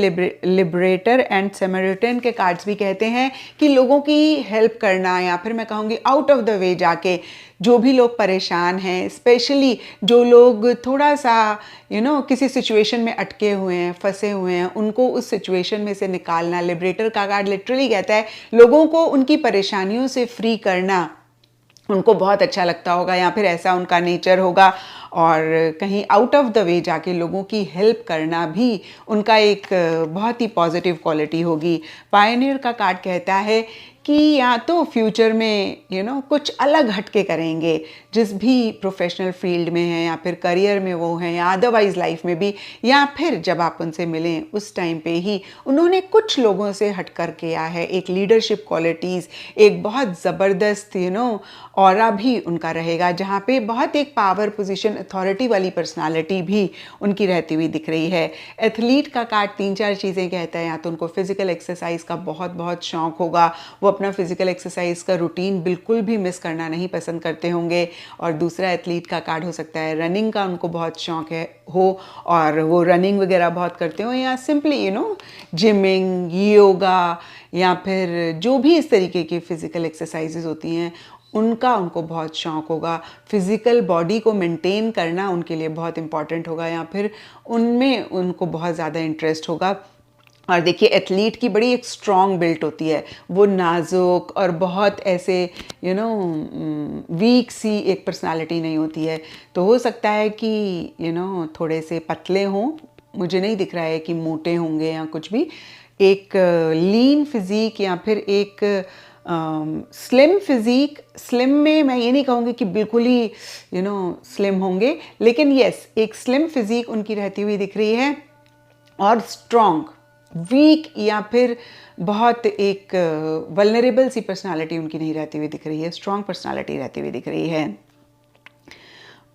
लिबरेटर एंड समरिटन के कार्ड्स भी कहते हैं कि लोगों की हेल्प करना, या फिर मैं कहूँगी आउट ऑफ द वे जाके जो भी लोग परेशान हैं, स्पेशली जो लोग थोड़ा सा किसी सिचुएशन में अटके हुए हैं, फंसे हुए हैं, उनको उस सिचुएशन में से निकालना। लिबरेटर का कार्ड लिटरली कहता है लोगों को उनकी परेशानियों से फ्री करना उनको बहुत अच्छा लगता होगा या फिर ऐसा उनका नेचर होगा, और कहीं आउट ऑफ द वे जाके लोगों की हेल्प करना भी उनका एक बहुत ही पॉजिटिव क्वालिटी होगी। पायनियर का कार्ड कहता है कि या तो फ्यूचर में कुछ अलग हटके करेंगे, जिस भी प्रोफेशनल फील्ड में है या फिर करियर में वो हैं या अदरवाइज लाइफ में भी, या फिर जब आप उनसे मिलें उस टाइम पे ही उन्होंने कुछ लोगों से हटकर किया है। एक लीडरशिप क्वालिटीज़, एक बहुत ज़बरदस्त ऑरा भी उनका रहेगा, जहाँ पे बहुत एक पावर पोजीशन अथॉरिटी वाली पर्सनालिटी भी उनकी रहती हुई दिख रही है। एथलीट का कार्ड 3-4 चीज़ें कहता है। या तो उनको फिजिकल एक्सरसाइज का बहुत बहुत शौक होगा, वो अपना फिजिकल एक्सरसाइज का रूटीन बिल्कुल भी मिस करना नहीं पसंद करते होंगे। और दूसरा एथलीट का कार्ड हो सकता है रनिंग का उनको बहुत शौक है हो, और वो रनिंग वगैरह बहुत करते हो, या सिंपली जिमिंग, योगा, या फिर जो भी इस तरीके की फ़िज़िकल एक्सरसाइजेज होती हैं उनका उनको बहुत शौक़ होगा। फिज़िकल बॉडी को मेंटेन करना उनके लिए बहुत इम्पॉर्टेंट होगा, या फिर उनमें उनको बहुत ज़्यादा इंटरेस्ट होगा। और देखिए एथलीट की बड़ी एक स्ट्रॉन्ग बिल्ट होती है, वो नाजुक और बहुत ऐसे वीक सी एक पर्सनालिटी नहीं होती है। तो हो सकता है कि थोड़े से पतले हों, मुझे नहीं दिख रहा है कि मोटे होंगे या कुछ भी। एक लीन फिज़ीक या फिर एक स्लिम फिज़ीक, स्लिम में मैं ये नहीं कहूँगी कि बिल्कुल ही स्लिम होंगे, लेकिन यस एक स्लिम फिज़ीक उनकी रहती हुई दिख रही है। और स्ट्रॉन्ग, वीक या फिर बहुत एक वल्नरेबल सी पर्सनालिटी उनकी नहीं रहती हुई दिख रही है, स्ट्रॉन्ग पर्सनालिटी रहती हुई दिख रही है।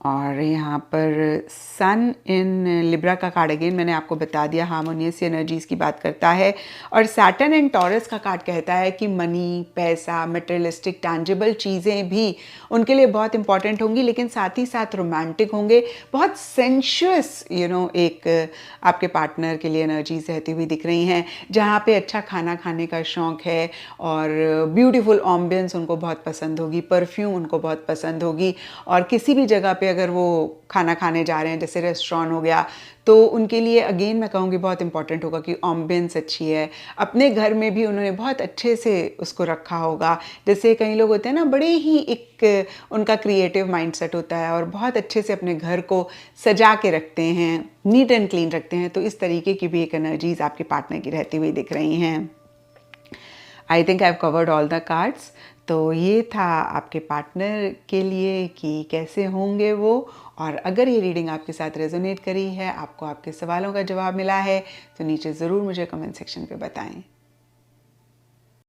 और यहाँ पर सन इन लिब्रा का कार्ड अगेन मैंने आपको बता दिया, हार्मोनियस एनर्जीज़ की बात करता है। और सैटर्न एंड टॉरस का कार्ड कहता है कि मनी, पैसा, मटेरियलिस्टिक टैंजिबल चीज़ें भी उनके लिए बहुत इंपॉर्टेंट होंगी, लेकिन साथ ही साथ रोमांटिक होंगे। बहुत सेंशुअस एक आपके पार्टनर के लिए एनर्जीज रहती हुई दिख रही हैं, जहाँ पे अच्छा खाना खाने का शौक़ है, और ब्यूटीफुल एम्बियंस उनको बहुत पसंद होगी, परफ्यूम उनको बहुत पसंद होगी। और किसी भी जगह पे अगर वो खाना खाने जा रहे हैं, जैसे रेस्टोरेंट हो गया, तो उनके लिए अगेन मैं कहूँगी बहुत इंपॉर्टेंट होगा कि एम्बियंस अच्छी है। अपने घर में भी उन्होंने बहुत अच्छे से उसको रखा होगा। जैसे कई लोग होते हैं ना, बड़े ही एक उनका क्रिएटिव माइंडसेट होता है और बहुत अच्छे से अपने घर को सजा के रखते हैं, नीट एंड क्लीन रखते हैं। तो इस तरीके की भी एक एनर्जीज आपके पार्टनर की रहती हुई दिख रही हैं। I think I have covered all the cards. तो ये था आपके पार्टनर के लिए कि कैसे होंगे वो। और अगर ये रीडिंग आपके साथ रेजोनेट करी है, आपको आपके सवालों का जवाब मिला है, तो नीचे ज़रूर मुझे कमेंट सेक्शन पे बताएं।